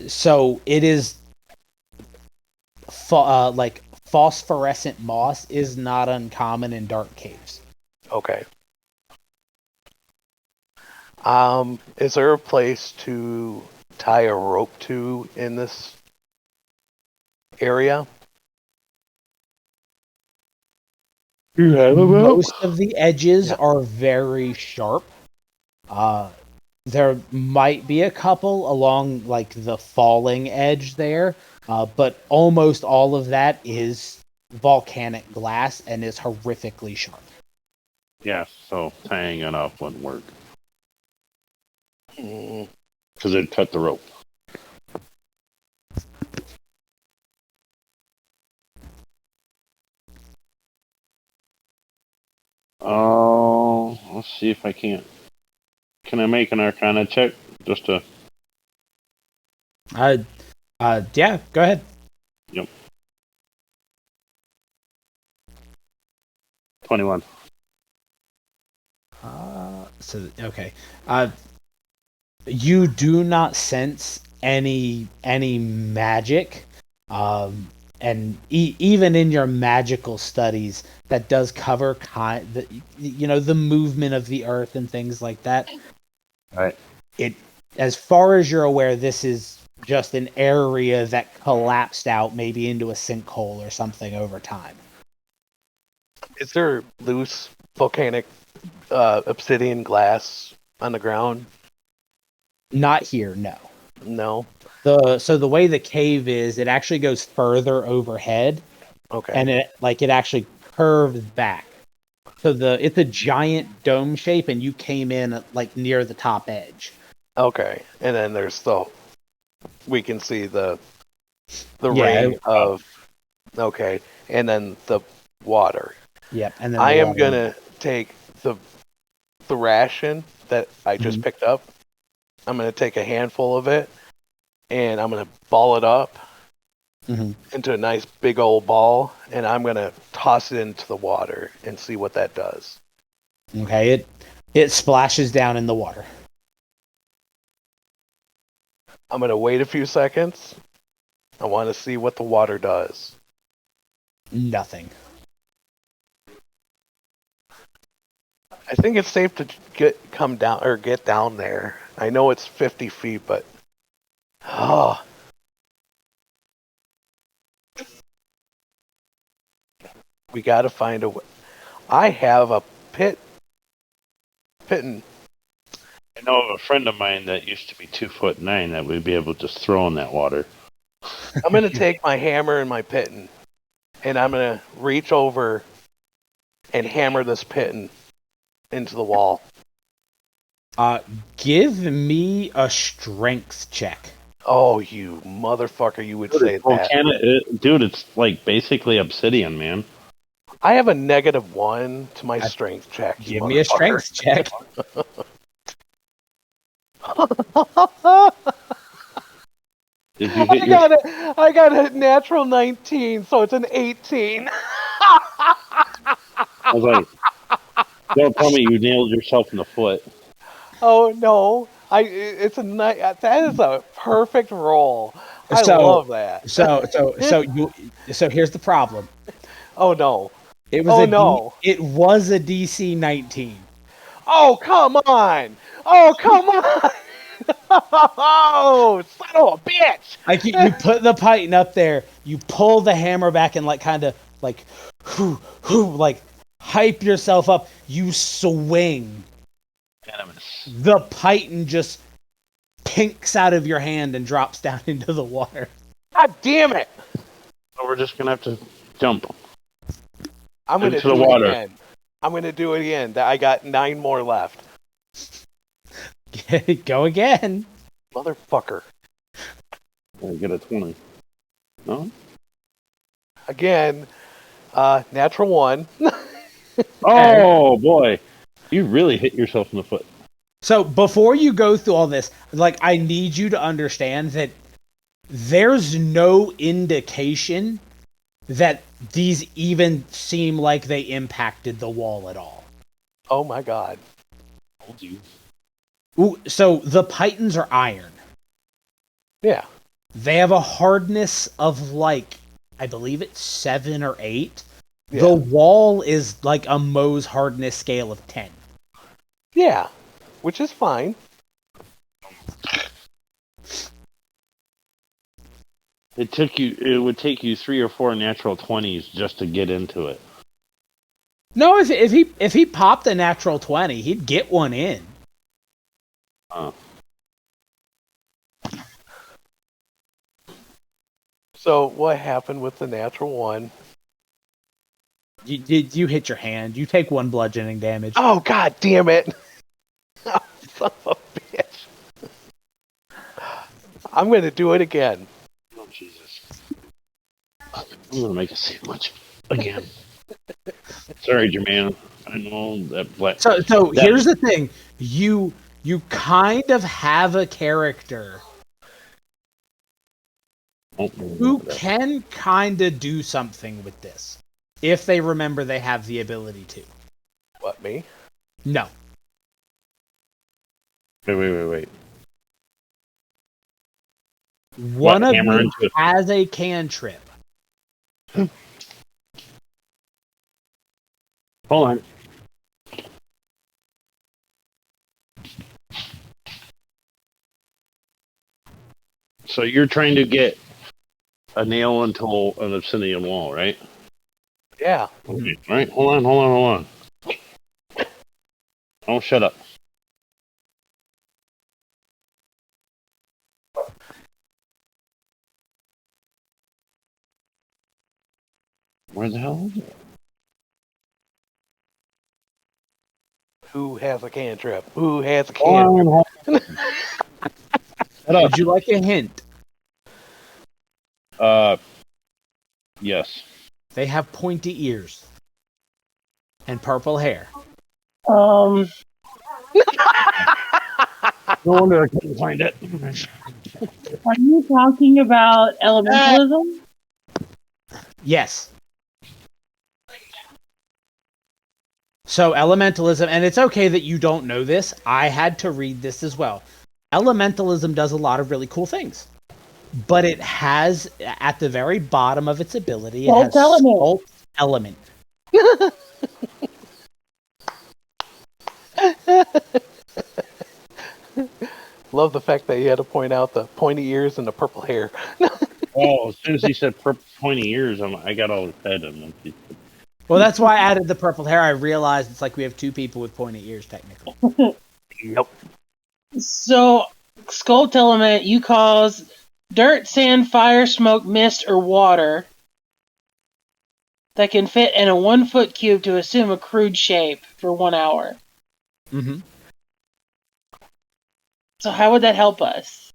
So it is like phosphorescent moss is not uncommon in dark caves. Okay. Is there a place to tie a rope to in this area? Most of the edges are very sharp. There might be a couple along like the falling edge there, but almost all of that is volcanic glass and is horrifically sharp. Yeah, so tying it off wouldn't work. Mm. Because it'd cut the rope. Oh, let's see if I can't. Can I make an Arcana check? Just to... Yeah, go ahead. Yep. 21. Okay. You do not sense any magic, and even in your magical studies, that does cover the movement of the earth and things like that. Right. As far as you're aware, this is just an area that collapsed out maybe into a sinkhole or something over time. Is there loose volcanic obsidian glass on the ground? Not here, no. No. So the way the cave is, it actually goes further overhead, Okay. and it actually curves back. So it's a giant dome shape, and you came in like near the top edge. Okay. And then we can see the Yeah, ring of. Okay. And then the water. Yep. And then I the am water. gonna take the ration that I just picked up. I'm gonna take a handful of it, and I'm gonna ball it up into a nice big old ball, and I'm gonna toss it into the water and see what that does. Okay, it splashes down in the water. I'm gonna wait a few seconds. I want to see what the water does. Nothing. I think it's safe to get down there. I know it's 50 feet, but we got to find a way. I have a pitten. I know of a friend of mine that used to be 2'9" that we'd be able to just throw in that water. I'm gonna take my hammer and my pitten, and I'm gonna reach over and hammer this pitten into the wall. Give me a strength check. Oh, you motherfucker! You would say that. Dude, it's like basically obsidian, man. I have a -1 to my strength check. Give me a strength check. I got a natural 19, so it's an 18. I was like, don't tell me you nailed yourself in the foot. Oh no! That is a perfect roll. I love that. So here's the problem. Oh no! It was it was a DC 19. Oh come on! Oh come on! Oh son of a bitch! Like you put the python up there, you pull the hammer back and like kind of like, like hype yourself up. You swing. The python just pinks out of your hand and drops down into the water. God damn it! So we're just gonna have to jump. I'm gonna do it again. I'm gonna do it again. I got 9 more left. Go again, motherfucker. I get a 20. No. Again, natural 1. Oh boy, you really hit yourself in the foot. So before you go through all this, like I need you to understand that there's no indication that these even seem like they impacted the wall at all. Oh my god. Told you. Ooh, so the pythons are iron. Yeah. They have a hardness of like, I believe it's 7 or 8. Yeah. The wall is like a Mohs hardness scale of 10. Yeah, which is fine. It would take you 3 or 4 natural 20s just to get into it. No, if he popped a natural 20, he'd get one in. Oh. So what happened with the natural 1? You hit your hand. You take 1 bludgeoning damage. Oh god damn it! Oh, son of a bitch! I'm gonna do it again. Oh Jesus! I'm gonna make a sandwich again. Sorry, Jermaine. I know that. So here's the thing: you kind of have a character who can kind of do something with this if they remember they have the ability to. What, me? No. Wait. One of you has a cantrip. Hold on. So you're trying to get a nail into an obsidian wall, right? Yeah. Okay. All right. Hold on. Oh, shut up. Where the hell is it? Who has a cantrip? Who has a Hold cantrip? on. Shut up. Would you like a hint? Yes. They have pointy ears and purple hair. Um, No wonder I couldn't find it. are you talking about elementalism? Yes. So elementalism, and it's okay that you don't know this. I had to read this as well. Elementalism does a lot of really cool things. But it has, at the very bottom of its ability, it has sculpt element. Love the fact that you had to point out the pointy ears and the purple hair. Oh, as soon as he said pointy ears, I got all excited. Well, that's why I added the purple hair. I realized it's like we have two people with pointy ears, technically. Yep. So, sculpt element, you cause dirt, sand, fire, smoke, mist, or water that can fit in a 1-foot cube to assume a crude shape for 1 hour. Mm-hmm. So how would that help us?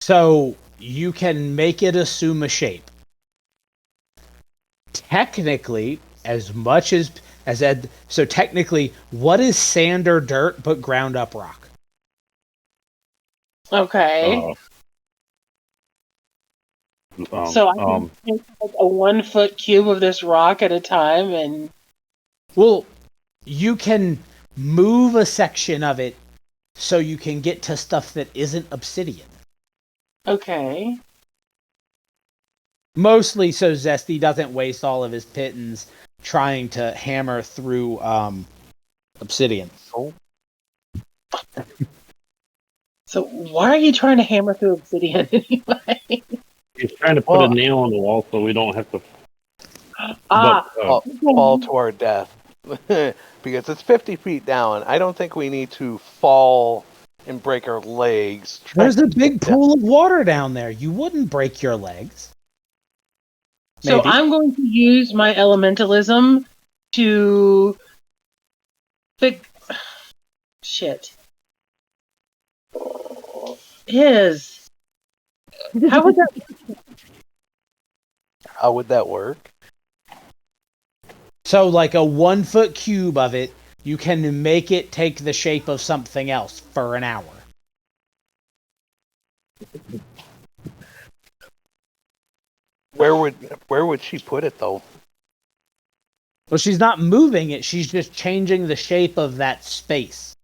So you can make it assume a shape. Technically, as much as Ed. So technically, what is sand or dirt but ground up rock? Okay. So I can take like a 1-foot cube of this rock at a time, and well, you can move a section of it so you can get to stuff that isn't obsidian. okay. Mostly so Zestih doesn't waste all of his pittance trying to hammer through obsidian. Oh. So why are you trying to hammer through obsidian anyway? He's trying to put a nail on the wall so we don't have to. Fall to our death. Because it's 50 feet down. I don't think we need to fall and break our legs. There's a big pool of water down there. You wouldn't break your legs. So Maybe. I'm going to use my elementalism to fix. Shit. How would that? How would that work? So, like a 1-foot cube of it, you can make it take the shape of something else for an hour. Where would she put it though? Well, she's not moving it, she's just changing the shape of that space.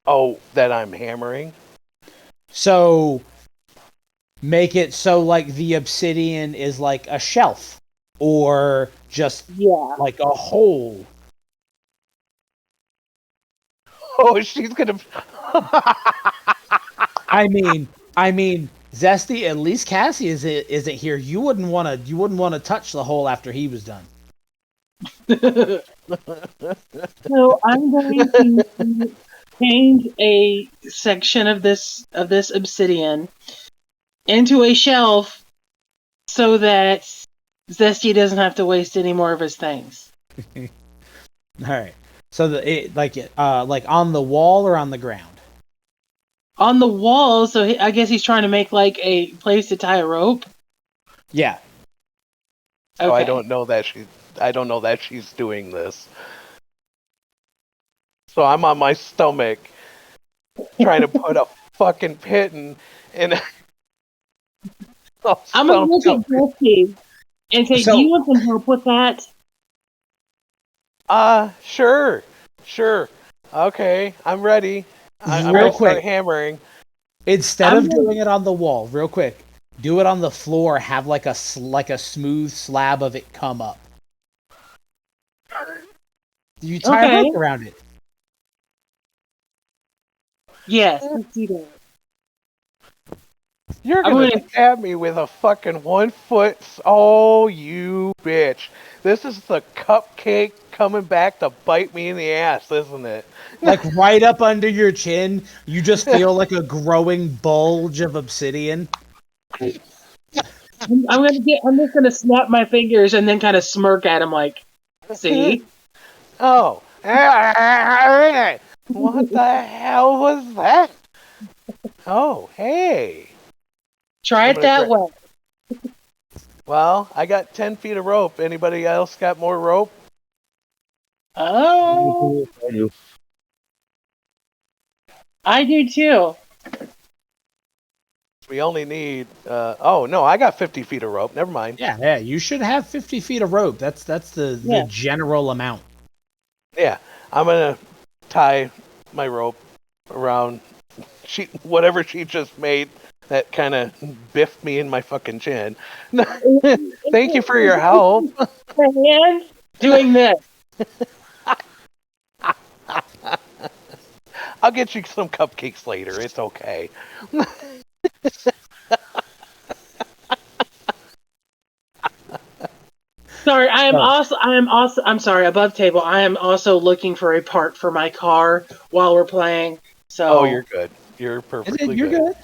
Oh, that I'm hammering? So, make it so like the obsidian is like a shelf. Or just like a hole. Oh, she's gonna. I mean, Zestih. At least Cassie isn't here. You wouldn't want to touch the hole after he was done. So I'm going to change a section of this obsidian into a shelf so that Zestih doesn't have to waste any more of his things. All right. So like on the wall or on the ground? On the wall. So I guess he's trying to make like a place to tie a rope. Yeah. Okay. So Okay. I don't know that she's doing this. So I'm on my stomach trying to put a fucking pitten in. I'm gonna look at Zestih and say, do you want some help with that? Sure. Okay, I'm ready. I'm real ready to quick. start hammering. Instead of doing it on the wall, real quick, do it on the floor. Have like a smooth slab of it come up. You tie a rope around it. Yes, let's do that. You're I'm gonna gonna- stab me with a fucking 1 foot. Oh, you bitch! This is the cupcake coming back to bite me in the ass, isn't it? Like right up under your chin, you just feel like a growing bulge of obsidian. I'm just gonna snap my fingers and then kind of smirk at him like, see? Oh. What the hell was that? Oh, hey. Try I'm it gonna that way. Well, I got 10 feet of rope. Anybody else got more rope? Oh, I do too. We only need. Oh no, I got 50 feet of rope. Never mind. Yeah, you should have 50 feet of rope. That's the Yeah. general amount. Yeah, I'm gonna tie my rope around whatever she just made. That kind of biffed me in my fucking chin. Thank you for your help. My hand doing this. I'll get you some cupcakes later. It's okay. Sorry, I'm sorry, above table. I am also looking for a part for my car while we're playing. So Oh, you're good. You're perfectly You're good.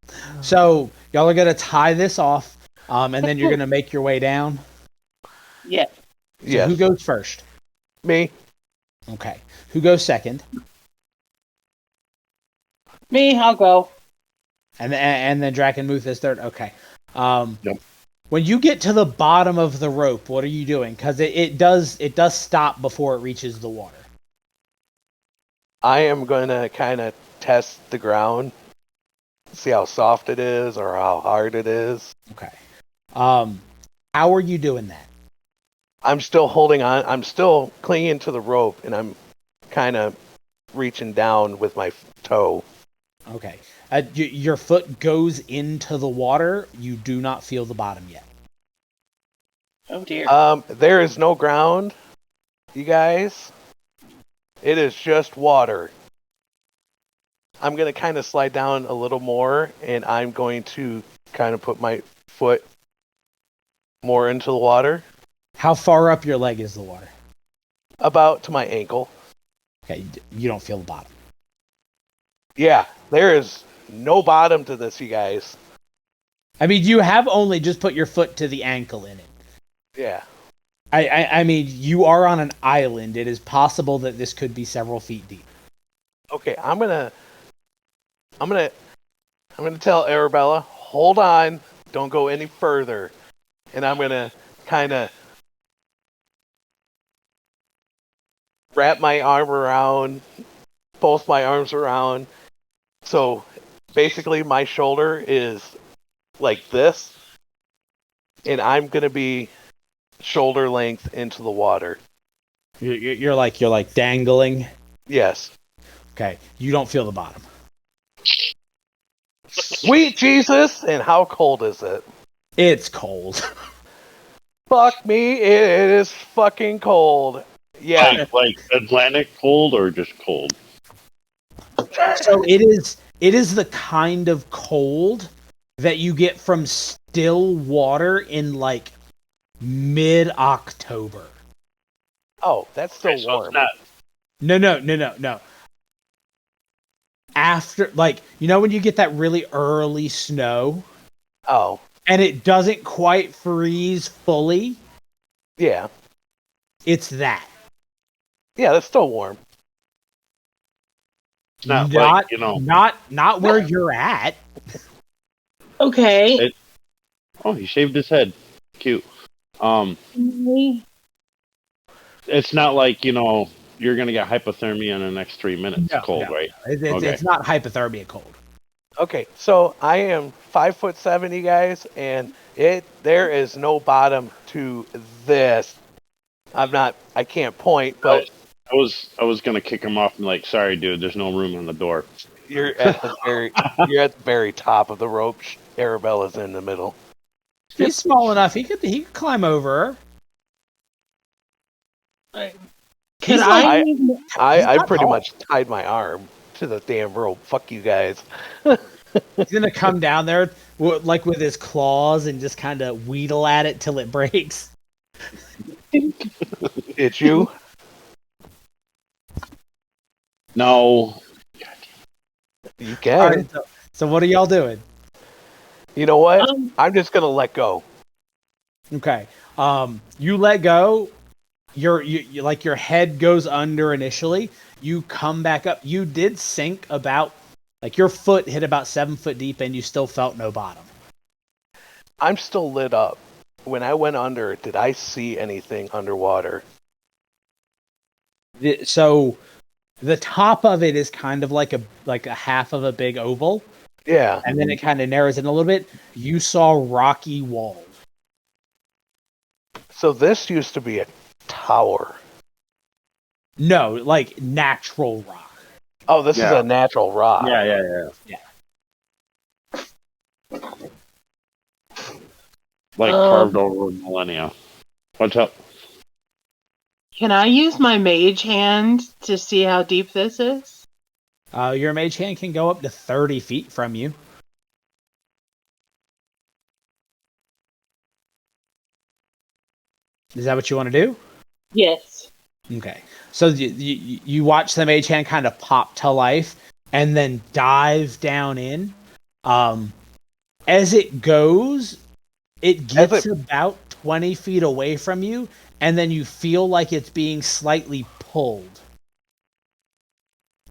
good. So y'all are gonna tie this off, and then you're gonna make your way down. yeah. So Yes. who goes first? Me. Okay. Who goes second? Me, I'll go. And then Drakenmuth is third. Okay. Yep. When you get to the bottom of the rope, what are you doing? Because it does stop before it reaches the water. I am gonna kind of test the ground, see how soft it is or how hard it is. Okay. How are you doing that? I'm still holding on. I'm still clinging to the rope, and I'm kind of reaching down with my toe. Okay. Your foot goes into the water. You do not feel the bottom yet. Oh dear. There is no ground, you guys. It is just water. I'm gonna kind of slide down a little more, and I'm going to kind of put my foot more into the water, How far up your leg is the water? about to my ankle. Okay. You don't feel the bottom. Yeah, there is no bottom to this, you guys. I mean, you have only just put your foot to the ankle in it. Yeah. I mean, you are on an island. It is possible that this could be several feet deep. Okay, I'm gonna tell Arabella, hold on, don't go any further, and I'm gonna kind of wrap my arm around, both my arms around. So basically, my shoulder is like this, and I'm gonna be shoulder length into the water. You're like dangling. Yes. Okay. You don't feel the bottom. Sweet Jesus! And how cold is it? It's cold. Fuck me, it is fucking cold. Yeah. Like Atlantic cold or just cold? So it is the kind of cold that you get from still water in like mid-October. Oh, that's still So warm. it's not. No. After, like, you know when you get that really early snow Oh, and it doesn't quite freeze fully? yeah. It's that. Yeah, that's still warm. It's not like, not where you're at. Okay. Oh, he shaved his head. Cute. It's not like, you're going to get hypothermia in the next 3 minutes. No, Cold, no. right? It's, Okay. it's not hypothermia cold. Okay, so I am 5'7", you guys, and there is no bottom to this. I can't point, but I was going to kick him off and like, sorry, dude, there's no room on the door. you're at the very top of the rope. Arabella's in the middle. He's small enough. He could climb over her. Could like- I not pretty tall. much tied my arm to the damn rope. Fuck you guys. He's gonna come down there like with his claws and just kind of wheedle at it till it breaks. It's you. No. You can. All right, so what are y'all doing? You know what? I'm just gonna let go. Okay. You let go. You like your head goes under initially. You come back up. You did sink about like your foot hit about 7 foot deep, and you still felt no bottom. I'm still lit up. When I went under, did I see anything underwater? So the top of it is kind of like a half of a big oval, Yeah. and then it kind of narrows in a little bit. You saw rocky walls. So this used to be a tower. No, like natural rock. Oh, this is Yeah. a natural rock. Yeah. Like carved over millennia. What's up? Can I use my mage hand to see how deep this is? Your mage hand can go up to 30 feet from you. Is that what you want to do? Yes. Okay. So you watch the mage hand kind of pop to life and then dive down in. As it goes, it gets about 20 feet away from you, and then you feel like it's being slightly pulled.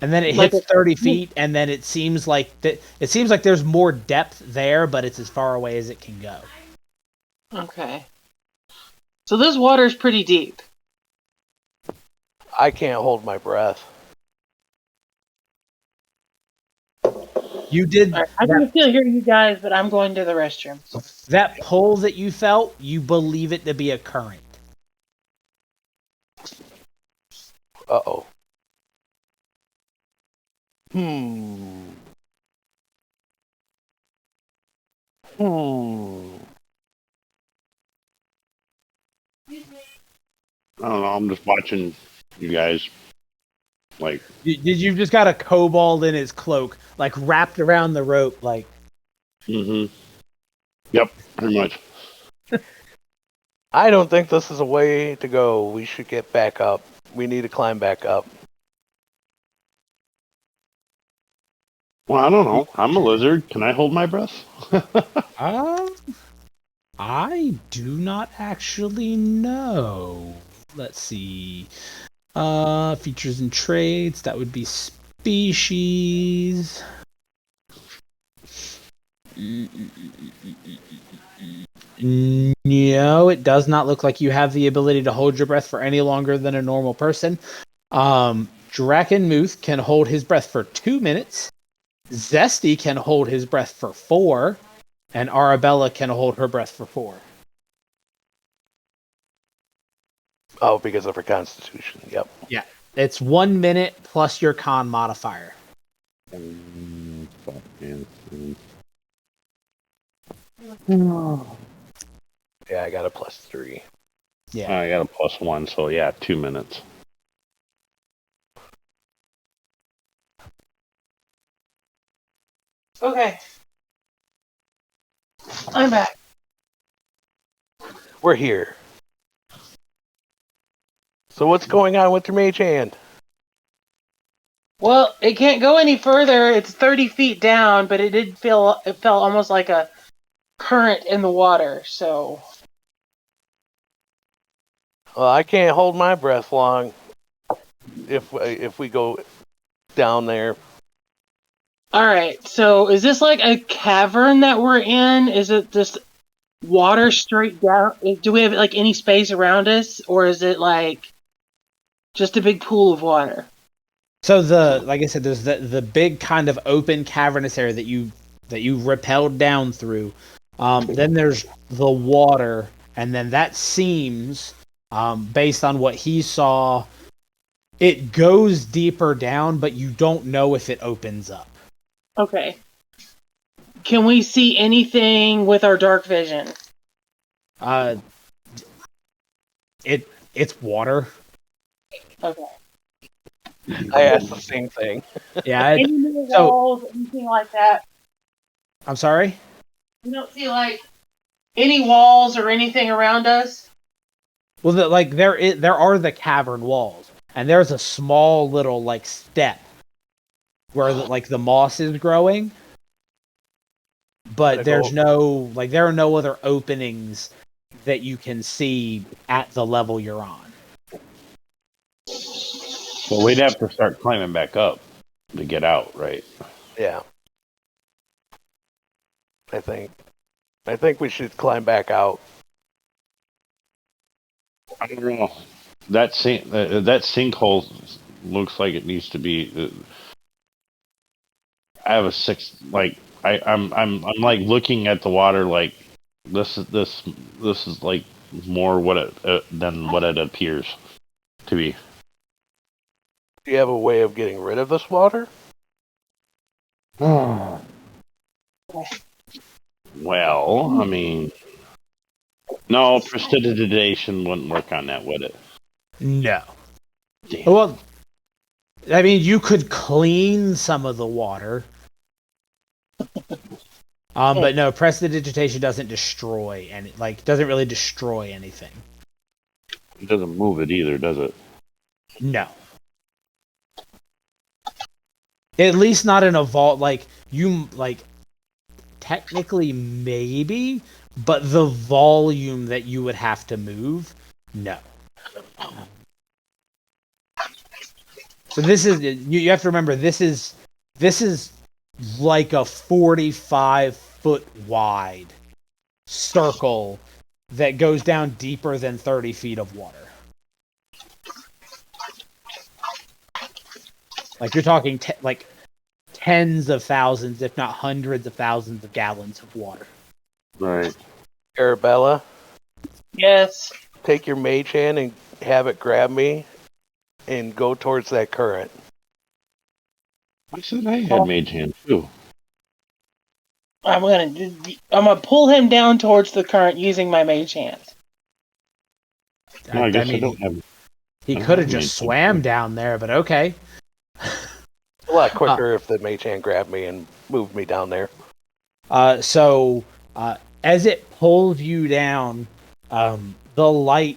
And then it hits 30 feet, and then it seems like there's more depth there, but it's as far away as it can go. Okay. So this water's pretty deep. I can't hold my breath. You did. Right, I can still hear you guys, but I'm going to the restroom. That pull that you felt, you believe it to be a current. Uh-oh. I don't know. I'm just watching you guys. Like, You've just got a kobold in his cloak, like wrapped around the rope, like. Yep, pretty much. I don't think this is a way to go. We should get back up. We need to climb back up. Well, I don't know. I'm a lizard. Can I hold my breath? I do not actually know. Let's see. Features and traits. That would be species. No, it does not look like you have the ability to hold your breath for any longer than a normal person. Drakenmuth can hold his breath for 2 minutes. Zestih can hold his breath for 4. And Arabella can hold her breath for 4. Oh, because of her constitution. Yep. Yeah. It's 1 minute plus your con modifier. Yeah, I got a +3. Yeah. I got a +1, so yeah, 2 minutes. Okay. I'm back. We're here. So what's going on with your mage hand? Well, it can't go any further. It's 30 feet down, but it felt almost like a current in the water, so. Well, I can't hold my breath long if we go down there. Alright, so is this like a cavern that we're in? Is it just water straight down? Do we have like any space around us? Or is it like just a big pool of water? So like I said, there's the big kind of open cavernous area that you rappelled down through. Then there's the water, and then that seems, based on what he saw, it goes deeper down, but you don't know if it opens up. Okay. Can we see anything with our dark vision? It's water. Okay. I asked the same thing. Yeah. Any walls, anything like that? I'm sorry? You don't see like any walls or anything around us? Well, there are the cavern walls, and there's a small little like step where the moss is growing, but there are no other openings that you can see at the level you're on. Well, we'd have to start climbing back up to get out, right? Yeah. I think we should climb back out. I don't know. That sinkhole looks like it needs to be. I have a six. Like I'm like looking at the water. Like this is like more what it than what it appears to be. Do you have a way of getting rid of this water? Well, I mean, no, prestidigitation wouldn't work on that, would it? No. Damn. Well, I mean, you could clean some of the water. But no, prestidigitation doesn't destroy doesn't really destroy anything. It doesn't move it either, does it? No. At least not in a vault. Technically maybe, but the volume that you would have to move, no. So this is you have to remember this is like a 45-foot wide circle that goes down deeper than 30 feet of water. Like you're talking tens of thousands, if not hundreds of thousands of gallons of water. Right. Arabella, Yes. take your mage hand and have it grab me and go towards that current. I said I had mage hand too. I'm gonna pull him down towards the current using my mage hand. No, I guess I don't have. He I don't could have have just mage swam hand. down there, but okay. A lot quicker if the mage hand grabbed me and moved me down there. So as it pulls you down, the light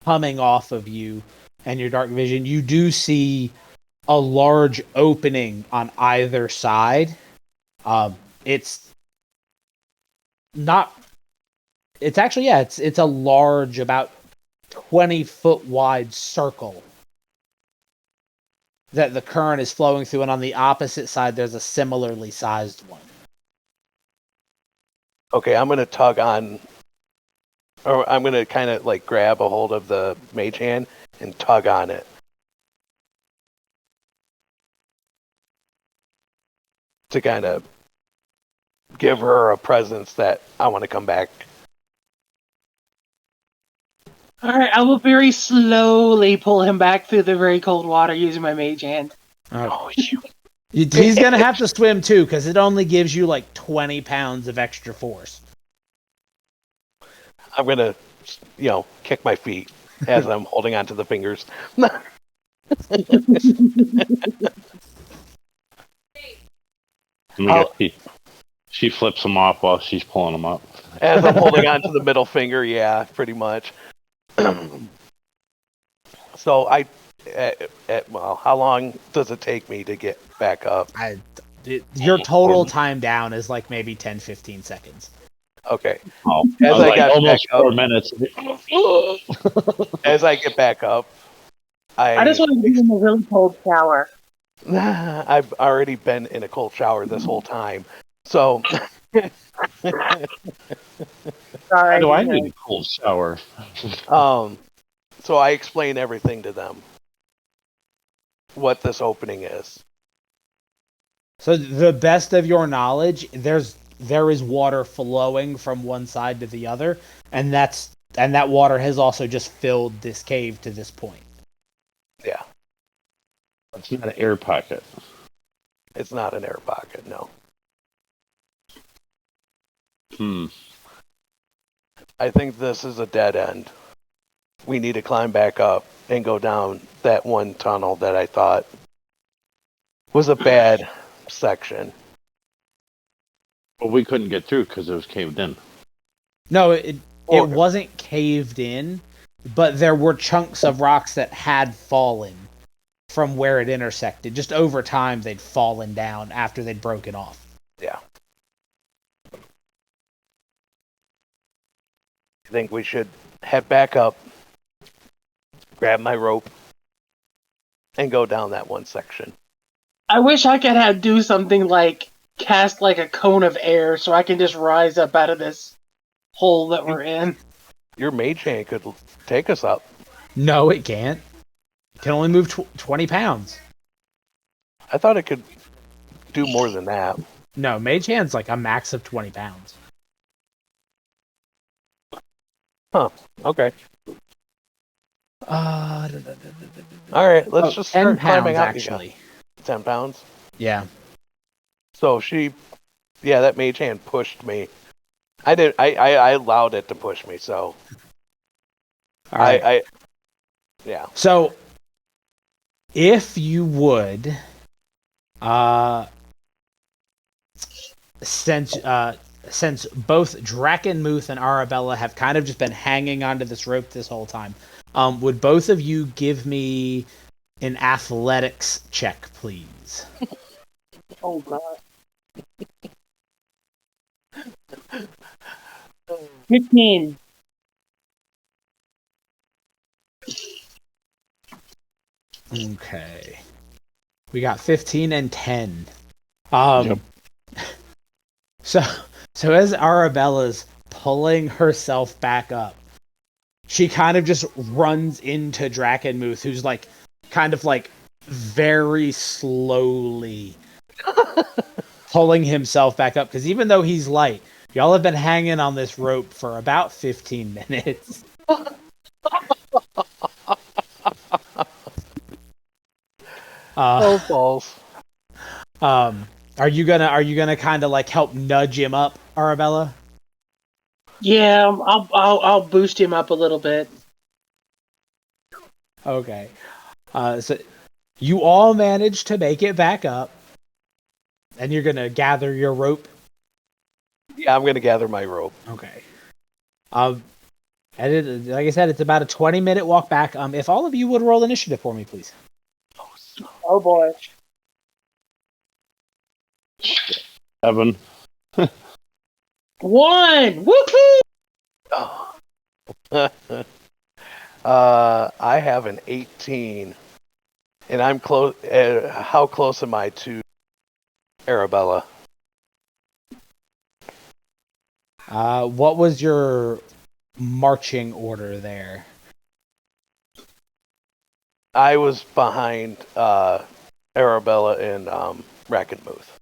coming off of you and your dark vision, you do see a large opening on either side. It's not. It's actually it's a large, about 20-foot wide circle that the current is flowing through, and on the opposite side there's a similarly sized one. Okay, I'm going to tug on, or I'm going to kind of like grab a hold of the mage hand and tug on it. To kind of give her a presence that I want to come back. Alright, I will very slowly pull him back through the very cold water using my mage hand. Oh, you. He's gonna have to swim too, because it only gives you like 20 pounds of extra force. I'm going to, kick my feet as I'm holding onto the fingers. She flips them off while she's pulling them up. As I'm holding onto the middle finger, yeah, pretty much. So how long does it take me to get back up? Your total time down is like maybe 10-15 seconds. Okay. Oh, As I got almost back 4 up, minutes. as I get back up, I just want to give him a really cold shower. I've already been in a cold shower this whole time. So Sorry. Why do I need a cold shower? so I explain everything to them. What this opening is. So the best of your knowledge, there is water flowing from one side to the other, and that water has also just filled this cave to this point. Yeah. It's not an air pocket. It's not an air pocket, no. I think this is a dead end. We need to climb back up and go down that one tunnel that I thought was a bad section. But we couldn't get through because it was caved in. No, it wasn't caved in, but there were chunks of rocks that had fallen from where it intersected. Just over time, they'd fallen down after they'd broken off. Yeah. I think we should head back up, grab my rope, and go down that one section. I wish I could do something like cast like a cone of air so I can just rise up out of this hole that we're in. Your mage hand could take us up. No, it can't. It can only move 20 pounds. I thought it could do more than that. No, Mage Hand's like a max of 20 pounds. Huh. Okay. Uh, All right, let's just 10 start pounds, climbing up. actually. 10 pounds? Yeah. So that mage hand pushed me. I allowed it to push me, so. All right. Yeah. So, if you would, since both Drakenmuth and Arabella have kind of just been hanging onto this rope this whole time, would both of you give me an athletics check, please? Oh god. 15. Okay. We got 15 and 10. Yep. So as Arabella's pulling herself back up, she kind of just runs into Drakenmuth, who's like kind of like very slowly pulling himself back up, because even though he's light, y'all have been hanging on this rope for about 15 minutes. Oh balls. Are you gonna kind of like help nudge him up, Arabella? Yeah, I'll boost him up a little bit. Okay. So you all managed to make it back up, and you're gonna gather your rope. Yeah, I'm gonna gather my rope. Okay. And like I said, it's about a 20-minute walk back. If all of you would roll initiative for me, please. Oh boy. 7. 1! Woohoo! Oh. I have an 18, and I'm close. How close am I to Arabella? What was your marching order there? I was behind Arabella and Drakenmuth.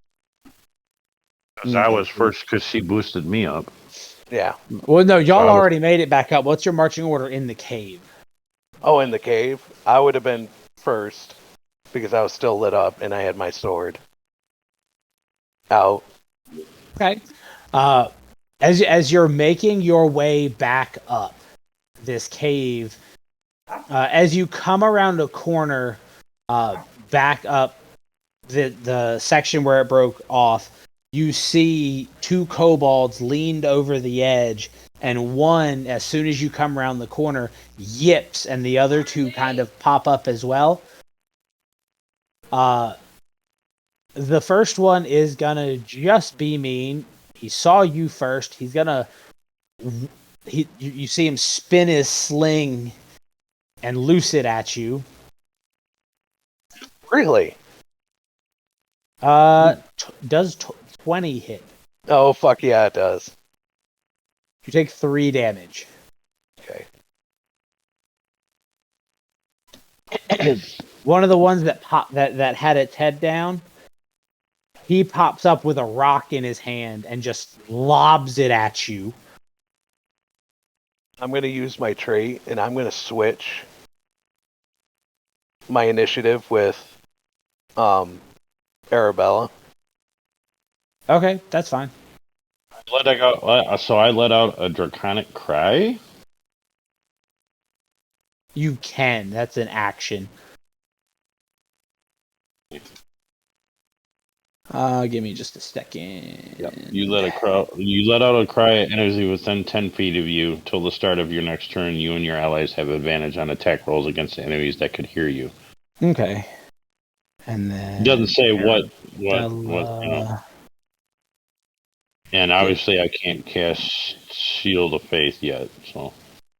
Because I was first because she boosted me up. Yeah. Well, no, y'all already made it back up. What's your marching order in the cave? Oh, in the cave? I would have been first because I was still lit up and I had my sword out. Okay. As you're making your way back up this cave, as you come around a corner, back up the section where it broke off, you see two kobolds leaned over the edge, and one, as soon as you come around the corner, yips, and the other two kind of pop up as well. The first one is gonna just be mean. He saw you first. He's gonna... You see him spin his sling and loose it at you. Really? Does 20 hit? Oh, fuck yeah, it does. You take 3 damage. Okay. One of the ones that that had its head down, he pops up with a rock in his hand and just lobs it at you. I'm going to use my trait, and I'm going to switch my initiative with Arabella. Okay, that's fine. So I let out a draconic cry? You can. That's an action. Give me just a second. Yep. You let out a cry of energy within 10 feet of you. Till the start of your next turn, you and your allies have advantage on attack rolls against enemies that could hear you. Okay. And then It doesn't say what And obviously I can't cast Shield of Faith yet, so.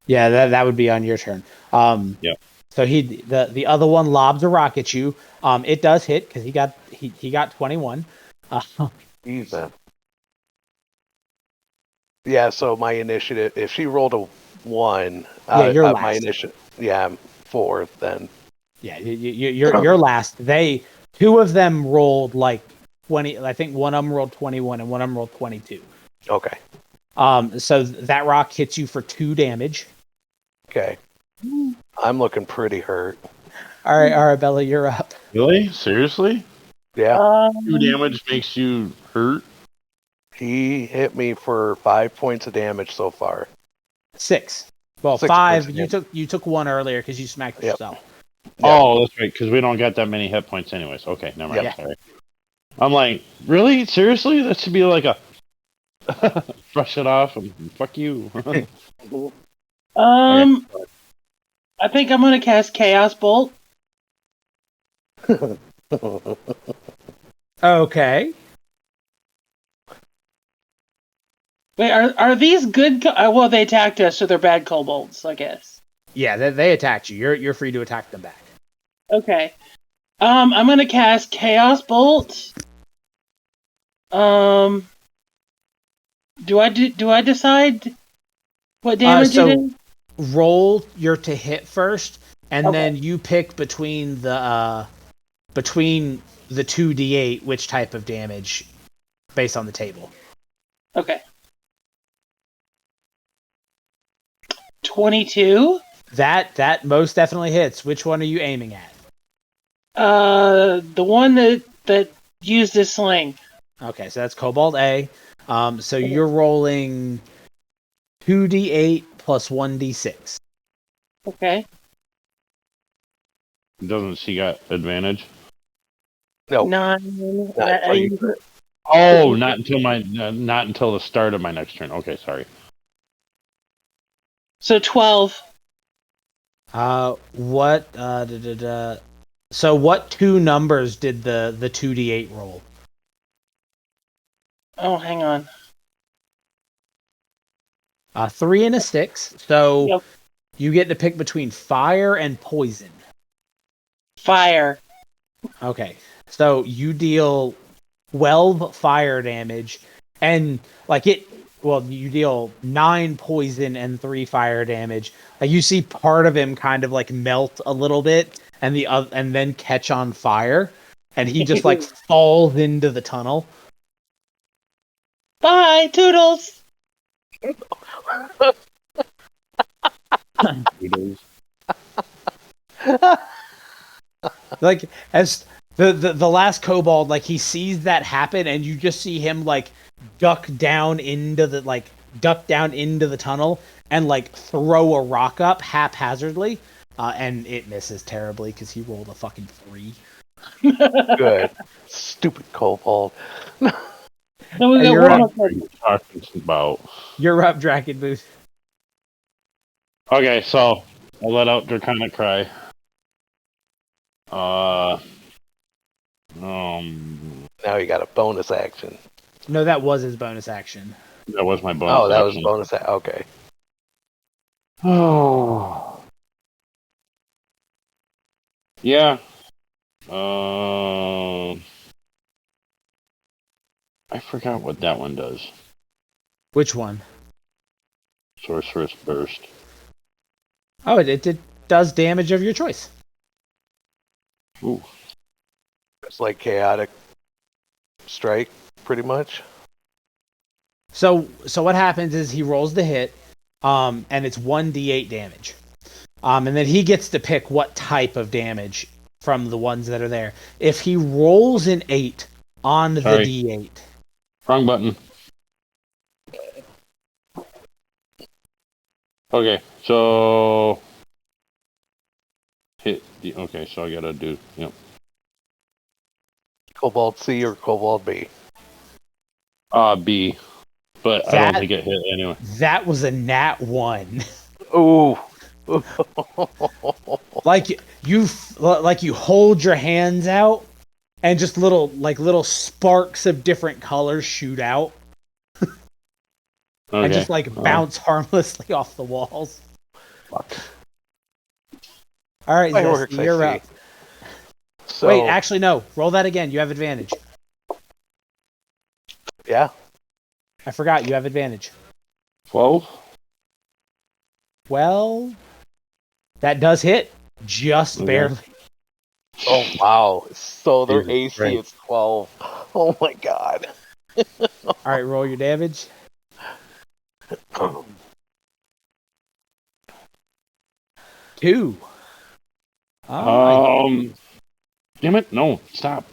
Yeah, that would be on your turn. Yep. So the other one lobs a rock at you. It does hit because he got 21. Jesus. Yeah, so my initiative, if she rolled a 1, you're my last. initiative, I'm 4 then. Yeah, you're last. Two of them rolled like 20. I think one of them rolled 21 and one of them rolled 22. Okay. So that rock hits you for 2 damage. Okay. I'm looking pretty hurt. All right, Arabella, you're up. Really? Seriously? Yeah. 2 damage makes you hurt? He hit me for 5 points of damage so far. 6. Well, 6 5. points of You took 1 earlier because you smacked yourself. Yeah. Oh, that's right, because we don't got that many hit points anyways. Okay, never mind. Yeah. Sorry. I'm like, really? Seriously? That should be like a brush it off and fuck you. I think I'm gonna cast Chaos Bolt. Okay. Wait, are these good? Well, they attacked us, so they're bad kobolds, I guess. Yeah, they attacked you. You're free to attack them back. Okay. I'm gonna cast Chaos Bolt. Do I decide what damage it is? Roll your to hit first, and Okay. then you pick between the 2d8 which type of damage based on the table. Okay. 22. That most definitely hits. Which one are you aiming at? The one that used his sling. Okay, so that's Cobalt A. So you're rolling 2d8 plus 1d6. Okay. Doesn't she got advantage? No. 9. Oh, not until the start of my next turn. Okay, sorry. So 12. So what 2 numbers did the 2d8 roll? Oh, hang on. 3 and a 6. So Yep. you get to pick between fire and poison. Fire. Okay. So you deal 12 fire damage, and you deal 9 poison and 3 fire damage. Like you see part of him kind of like melt a little bit, and and then catch on fire, and he just like falls into the tunnel. Bye, Toodles. Like as the last kobold, like he sees that happen, and you just see him like duck down into the tunnel and like throw a rock up haphazardly, and it misses terribly because he rolled a fucking 3. Good. Stupid kobold. So we got You're one up. more. Talking about. You're up, Drakenmuth. Okay, so I let out Draconic Cry. Now you got a bonus action. No, that was his bonus action. That was my bonus. Oh, that was action. bonus. Okay. Oh. Yeah. I forgot what that one does. Which one? Sorceress Burst. Oh, it does damage of your choice. Ooh. It's like chaotic strike, pretty much. So what happens is he rolls the hit, and it's 1d8 damage. And then he gets to pick what type of damage from the ones that are there. If he rolls an 8 on Sorry. the d8. Wrong button. Okay, so hit the. Okay, so I gotta do. Yep. Cobalt C or Cobalt B? B. But I don't think it hit anyway. That was a nat 1. Ooh. Like you hold your hands out and just little sparks of different colors shoot out. Okay. And just bounce harmlessly off the walls. Fuck. All right, Fireworks, Zesty, you're I up. see. So, Wait, actually no. Roll that again. You have advantage. yeah. I forgot you have advantage. 12? Well, that does hit. Just Okay. barely. Oh wow. So their Jesus AC Christ. is 12. Oh my god. All right, roll your damage. 2. Damn it! No, stop.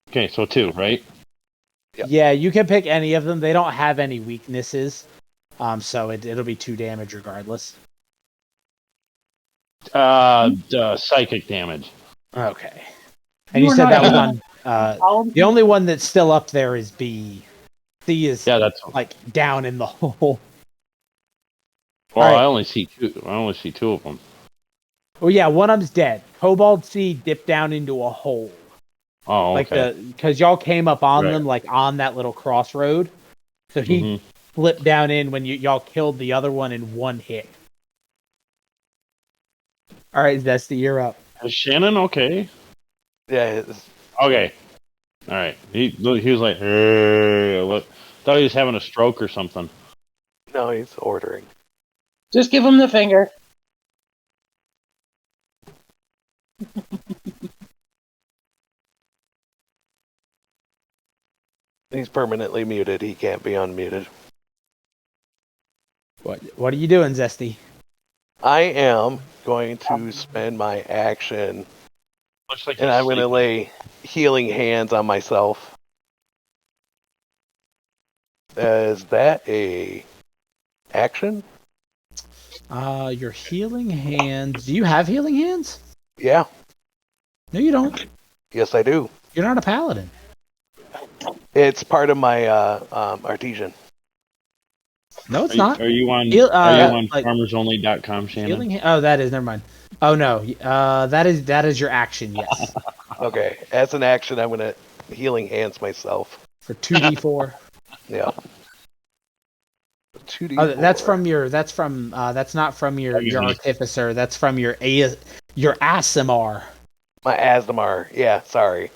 Okay, so 2, right? Yep. Yeah, you can pick any of them. They don't have any weaknesses. So it'll be 2 damage regardless. Psychic damage. Okay. And you said that was on. The only one that's still up there is B. C is that's down in the hole. Well, All right. I only see 2. I only see 2 of them. Oh yeah, one of them's dead. Cobalt C dipped down into a hole. Oh, okay. Because y'all came up on Right. them on that little crossroad. So he flipped down in when y'all killed the other one in one hit. All right, Zesty, you're up. Is Shannon okay? Yeah. Okay. All right. He was like, what? Thought he was having a stroke or something. No, he's ordering. Just give him the finger. He's permanently muted. He can't be unmuted. What are you doing, Zesty? I am going to spend my action, Looks like and I'm going to lay healing hands on myself. Is that a action? Your healing hands. Do you have healing hands? Yeah. No, you don't. Yes, I do. You're not a paladin. It's part of my artesian. No, it's not. Are you on like- farmersonly.com, Shannon? Oh, that is. Never mind. Oh no, that is your action. Yes, Okay. As an action, I'm going to healing hands myself. for 2d4. Yeah. 2D4. Oh, that's not from your artificer. That's from your Asimar. My Asmar. Yeah, sorry.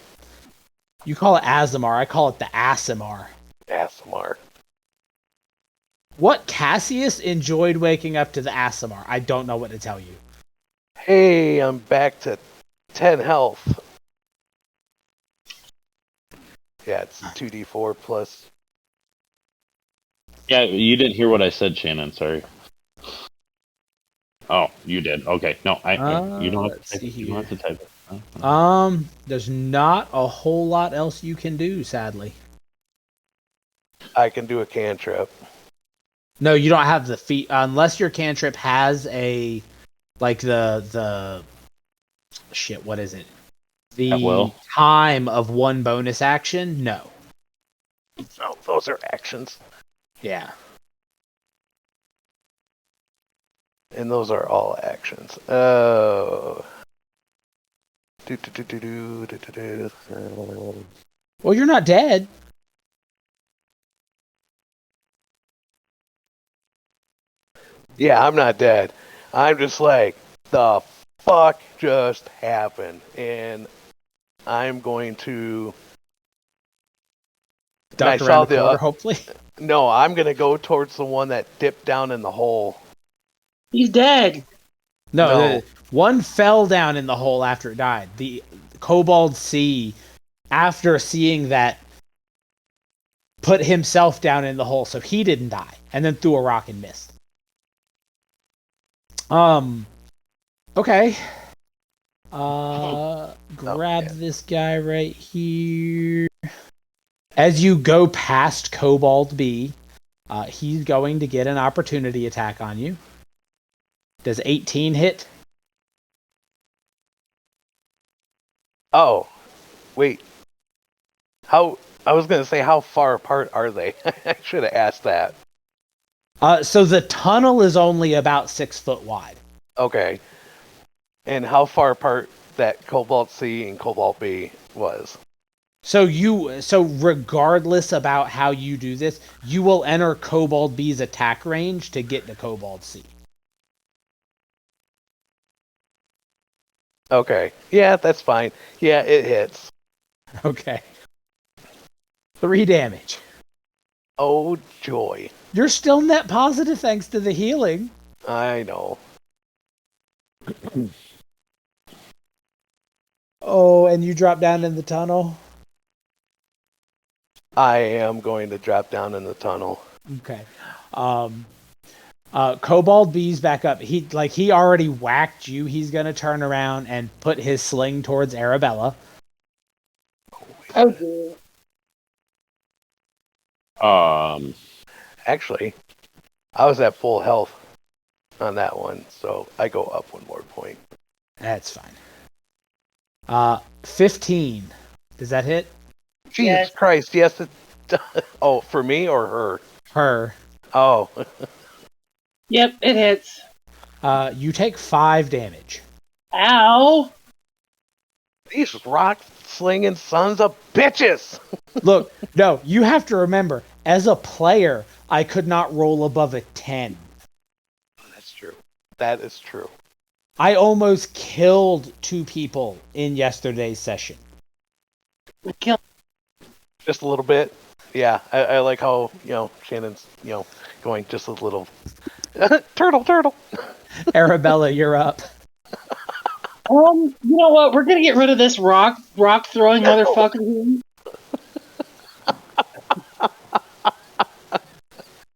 You call it Asimar. I call it the Asimar. Asmar. What Cassius enjoyed waking up to the Asimar? I don't know what to tell you. Hey, I'm back to 10 health. Yeah, it's 2d4 plus. Yeah, you didn't hear what I said, Shannon. Sorry. Oh, you did. Okay. No, you don't have to type it. You don't have to type it. There's not a whole lot else you can do, sadly. I can do a cantrip. No, you don't have the feat unless your cantrip has a the shit. What is it? The time of 1 bonus action. No. Oh, those are actions. Yeah. And those are all actions. Oh. Well, you're not dead. Yeah, I'm not dead. I'm just like, the fuck just happened? And I'm going to... Duck around the corner, hopefully. No, I'm going to go towards the one that dipped down in the hole. He's dead. No. One fell down in the hole after it died. The Kobold C, after seeing that, put himself down in the hole so he didn't die, and then threw a rock and missed. Okay. Grab this guy right here. As you go past Kobold B, he's going to get an opportunity attack on you. Does 18 hit? Oh. Wait. How? I was gonna say, how far apart are they? I should have asked that. So the tunnel is only about 6 foot wide. Okay. And how far apart that Cobalt C and Cobalt B was? So regardless about how you do this, you will enter Cobalt B's attack range to get to Cobalt C. Okay. Yeah, that's fine. Yeah, it hits. Okay. 3 damage. Oh, joy. You're still net positive thanks to the healing. I know. Oh, and you drop down in the tunnel? I am going to drop down in the tunnel. Okay. Cobalt B's back up. He already whacked you. He's gonna turn around and put his sling towards Arabella. Oh, dear. Actually, I was at full health on that one, so I go up 1 more point. That's fine. 15. Does that hit? Jesus Yes. Christ, yes it does. Oh, for me or her? Her. Oh. Yep, it hits. You take 5 damage. Ow! These rock slinging sons of bitches! Look, no, you have to remember, as a player, I could not roll above a 10. That's true. That is true. I almost killed 2 people in yesterday's session. Kill. Just a little bit. Yeah, I like how, Shannon's, going just a little. Turtle! Arabella, you're up. You know what? We're gonna get rid of this rock throwing motherfucker here.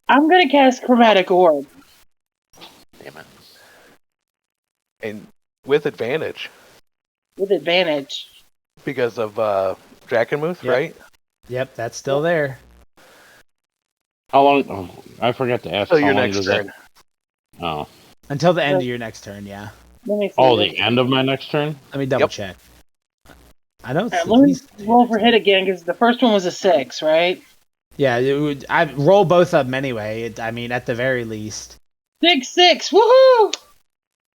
I'm gonna cast Chromatic Orb. Damn it. And with advantage. With advantage. Because of Drakenmuth, Yep. right? Yep, that's still there. How long? Oh, I forgot to ask. So how your long next does turn. that? Oh. Until the end of your next turn, yeah. Let me see. Oh, the end of my next turn? Let me double Yep. check. I know it's Alright, at let me least... roll for hit again because the first one was a 6, right? Yeah, I roll both of them anyway. At the very least. 6, woohoo!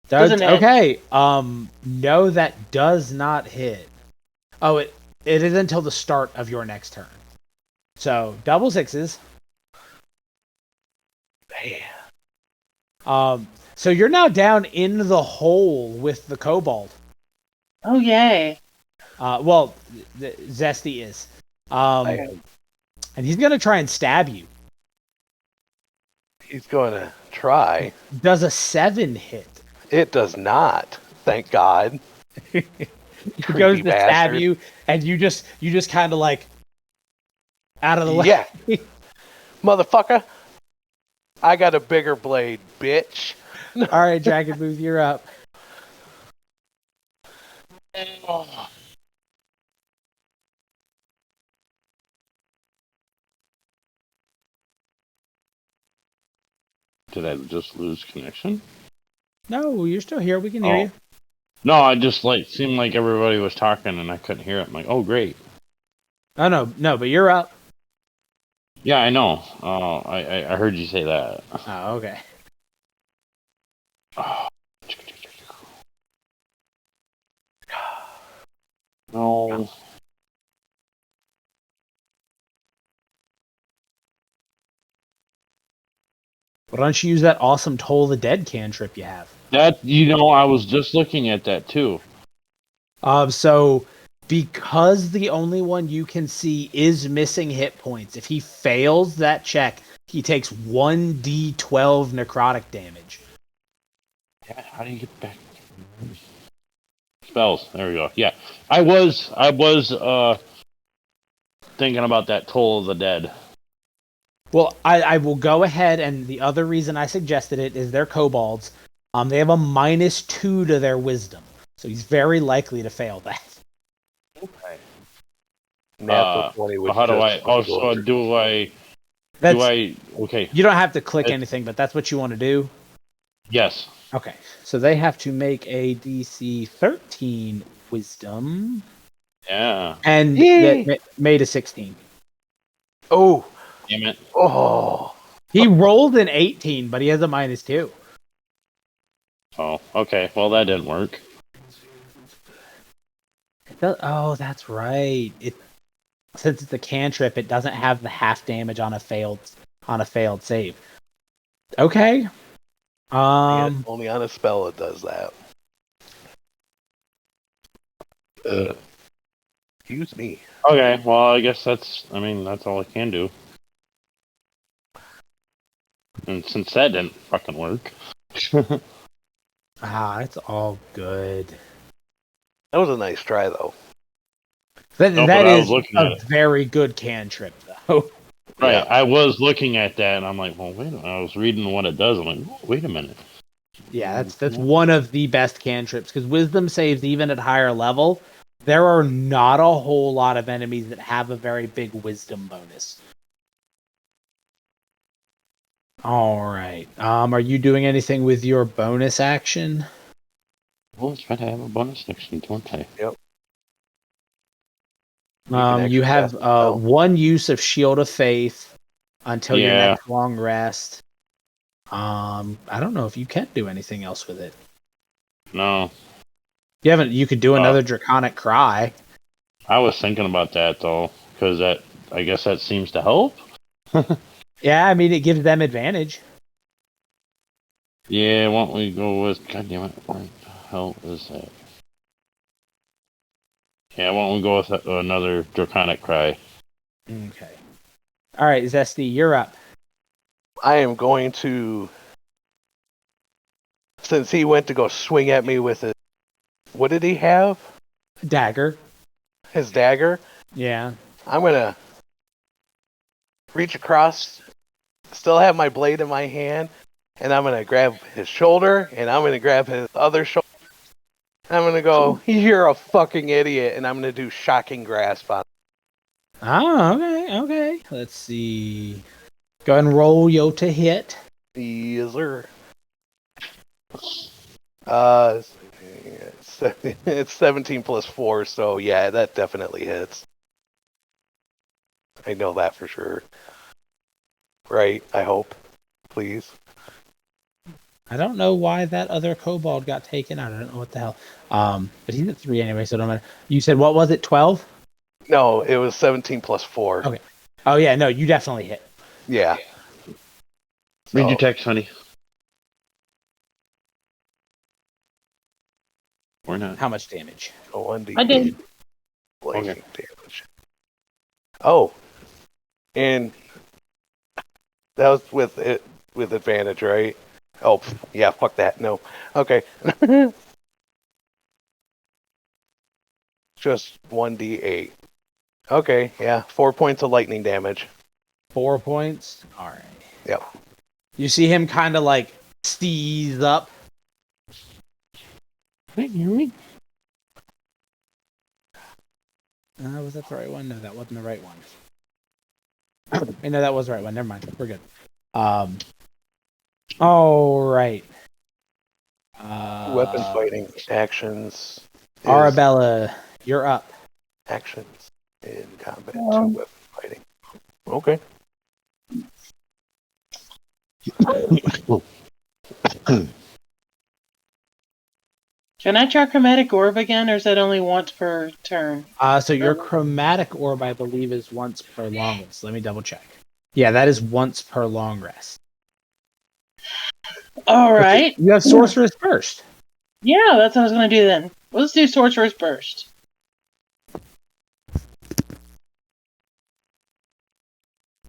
Doesn't hit. Okay. No, that does not hit. Oh, it is until the start of your next turn. So double 6s. Man. So you're now down in the hole with the kobold. Oh yay! Well, Zestih is. I am. And he's gonna try and stab you. He's going to try. Does a 7 hit? It does not. Thank God. He Creepy goes to stab bastard. you, and you just kind of like out of the way. Yeah. Motherfucker. I got a bigger blade, bitch. All right, Drakenmuth, you're up. Did I just lose connection? No, you're still here. We can hear you. No, I just seemed like everybody was talking and I couldn't hear it. I'm like, oh great. Oh no, but you're up. Yeah, I know. I heard you say that. Oh, okay. No. Why don't you use that awesome Toll the Dead cantrip you have? That I was just looking at that too. So because the only one you can see is missing hit points, if he fails that check, he takes 1d12 necrotic damage. Damn it, how do you get back? Spells. There we go. Yeah, I was thinking about that Toll of the Dead. Well, I will go ahead, and the other reason I suggested it is they're kobolds. They have a -2 to their wisdom, so he's very likely to fail that. Okay. Natural 20 was How do I? just Oh, a so little- do I? That's, Do I? Okay. You don't have to click anything, but that's what you want to do. Yes. Okay, so they have to make a DC 13 wisdom. Yeah. And Yay. that made a 16. Oh, Damn it. oh. He rolled an 18, but he has a -2. Oh, okay. Well, that didn't work. Oh, that's right. Since it's a cantrip, it doesn't have the half damage on a failed save. Okay. Only on a spell it does that. Excuse me. Okay, well, I guess that's all I can do. And since that didn't fucking work. It's all good. That was a nice try, though. That No, but I was is looking at a it. very good cantrip, though. Right, Yeah. I was looking at that, and I'm like, well, wait a minute. I was reading what it does. I'm like, oh, wait a minute. Yeah, that's one of the best cantrips, because wisdom saves, even at higher level, there are not a whole lot of enemies that have a very big wisdom bonus. Alright. Are you doing anything with your bonus action? Well, it's right. I have a bonus action, don't I? Yep. You have one use of Shield of Faith until your Yeah. next long rest. I don't know if you can do anything else with it. No. You could do another Draconic Cry. I was thinking about that, though, because I guess that seems to help. Yeah, I mean, it gives them advantage. Yeah, why don't we go with... God damn it, what the hell is that? Yeah, why don't we go with another Draconic Cry? Okay. Alright, Zestih, you're up. I am going to... Since he went to go swing at me with it... What did he have? Dagger. His dagger? Yeah. I'm going to reach across, still have my blade in my hand, and I'm going to grab his shoulder, and I'm going to grab his other shoulder. And I'm going to go, you're a fucking idiot, and I'm going to do shocking grasp on him. Oh, okay. Let's see. Go ahead and roll yo to hit. Yes, sir. It's 17 plus 4, so yeah, that definitely hits. I know that for sure. Right, I hope. Please. I don't know why that other kobold got taken out. I don't know what the hell. But he's at 3 anyway, so it don't matter. You said, what was it, 12? No, it was 17 plus 4. Okay. Oh, yeah, no, you definitely hit. Yeah. Read your text, honey. Or not. How much damage? 1d8 I did. blazing damage. Oh, and that was with advantage, right? Oh, yeah, fuck that. No. Okay. Just 1d8. Okay, yeah. 4 points of lightning damage. 4 points? Alright. Yep. You see him kind of like seize up. Can you hear me? Was that the right one? No, that wasn't the right one. No, that was the right one. Never mind. We're good. Alright. Weapon fighting actions. Arabella, you're up. Actions in combat to weapon fighting. Okay. Can I try Chromatic Orb again, or is that only once per turn? So your chromatic orb, I believe, is once per long rest. Let me double check. Yeah, that is once per long rest. All right. You have Sorcerer's Burst. Yeah, that's what I was going to do then. Let's do Sorcerer's Burst.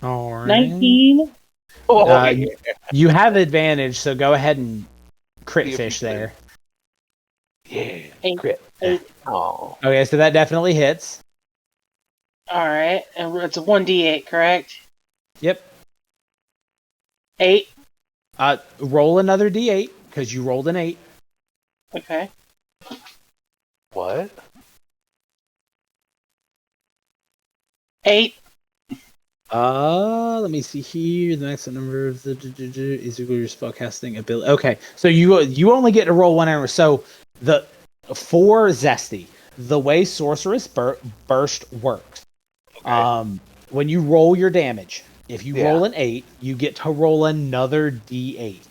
All right. 19. You have advantage, so go ahead and crit fish there. Yeah. Eight. Crit. Eight. Oh. Okay, so that definitely hits. All right, and it's a 1d8, correct? Yep. 8. Roll another d8 because you rolled an 8. Okay. What? 8. Let me see here. The maximum number of the is equal to your spellcasting ability. Okay, so you only get to roll one error. So for Zestih, the way Sorceress Burst works. Okay. When you roll your damage, if you Yeah. roll an 8, you get to roll another d8.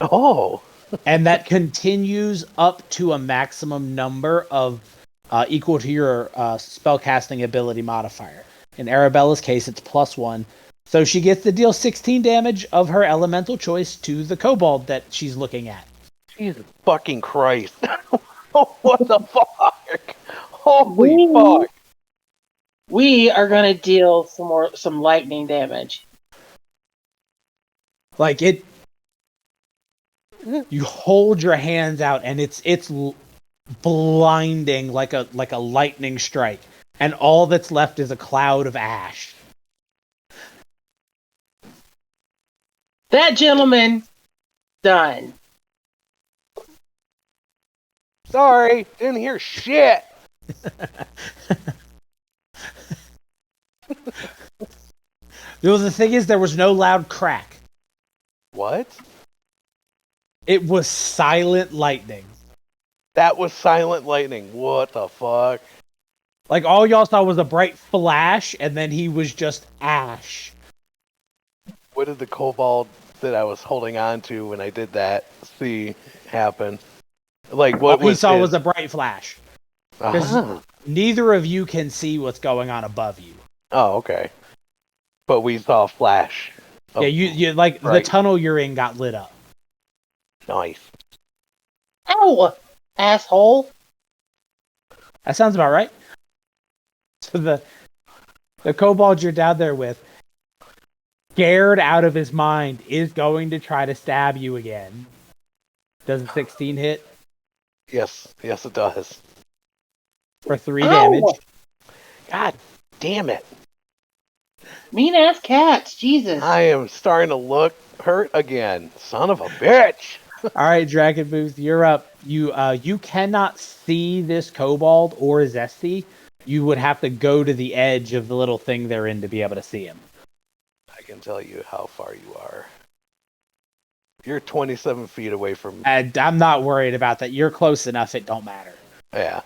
Oh. And that continues up to a maximum number of equal to your spellcasting ability modifier. In Arabella's case, it's +1. So she gets to deal 16 damage of her elemental choice to the kobold that she's looking at. Jesus fucking Christ. What the fuck? Holy fuck. We are gonna deal some lightning damage. Like it, you hold your hands out and it's blinding like a lightning strike, and all that's left is a cloud of ash. That gentleman done. Sorry, didn't hear shit. The thing is, there was no loud crack. What? It was silent lightning. That was silent lightning. What the fuck? Like, all y'all saw was a bright flash, and then he was just ash. What did the kobold that I was holding on to when I did that see happen? Like, what All he saw his... was a bright flash. Because neither of you can see what's going on above you. Oh, okay. But we saw a flash. Yeah, you like, right. The tunnel you're in got lit up. Nice. Ow! Asshole! That sounds about right. So the kobold you're down there with, scared out of his mind, is going to try to stab you again. Does a 16 hit? Yes, it does. For 3 damage. God damn it. Mean ass cats, Jesus. I am starting to look hurt again. Son of a bitch. Alright, Drakenmuth, you're up. You cannot see this kobold or Zestih. You would have to go to the edge of the little thing they're in to be able to see him. I can tell you how far you are. You're 27 feet away from... And I'm not worried about that. You're close enough, it don't matter. Yeah.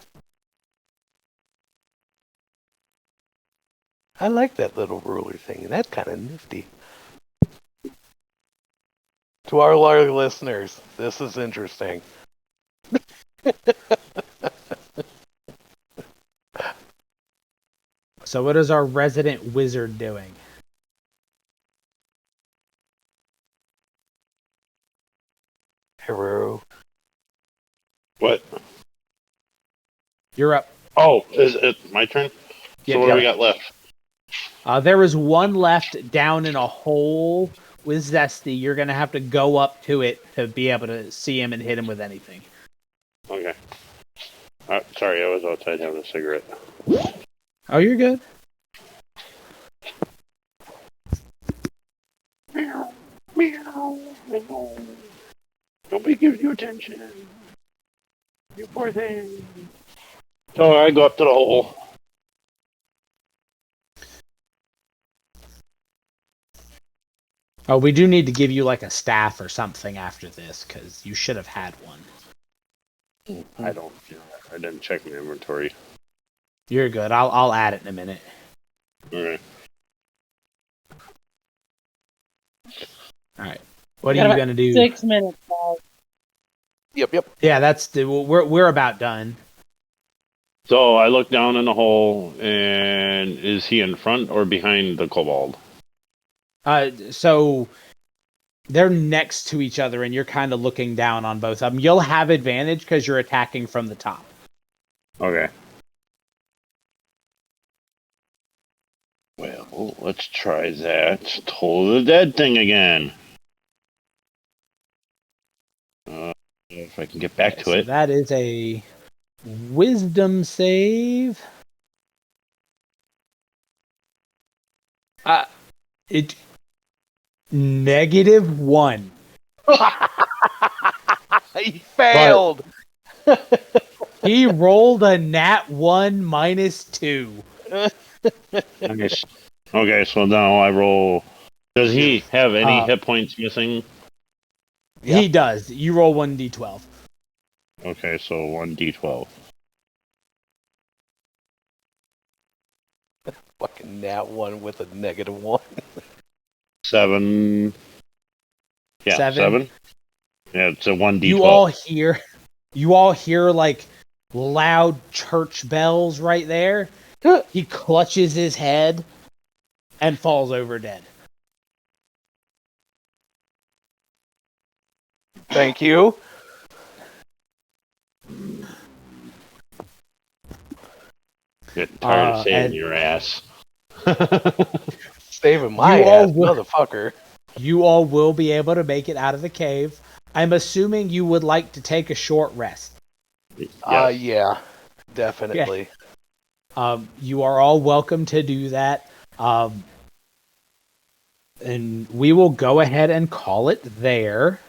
I like that little ruler thing. That's kind of nifty. To our loyal listeners, this is interesting. So what is our resident wizard doing? Hero. What? You're up. Oh, is it my turn? Yeah, So what do we got left? There is one left down in a hole with Zestih. You're going to have to go up to it to be able to see him and hit him with anything. Okay. Sorry, I was outside having a cigarette. Oh, you're good. Meow, meow, meow. Nobody gives you attention. You poor thing. So I go up to the hole. Oh, we do need to give you like a staff or something after this, because you should have had one. I didn't check my inventory. You're good. I'll add it in a minute. Okay. All right. What are you gonna do? 6 minutes, guys. Yep. Yeah, we're about done. So I look down in the hole, and is he in front or behind the kobold? So they're next to each other, and you're kind of looking down on both of them. You'll have advantage because you're attacking from the top. Okay. Well, let's try that. Toll the dead thing again. If I can get back to it. That is a wisdom save. It -1. He failed. He rolled a nat 1 -2. Nice. Okay, so now I roll. Does he have any hit points missing? He does. You roll 1d12. Okay, so 1d12. Fucking nat 1 with a -1. 7. Yeah, 7. Yeah, it's a 1d12. You all hear like loud church bells right there. He clutches his head and falls over dead. Thank you. Getting tired of saving and- your ass. Saving my You all ass, will- motherfucker. You all will be able to make it out of the cave. I'm assuming you would like to take a short rest. Yes. Yeah, definitely. You are all welcome to do that. And we will go ahead and call it there.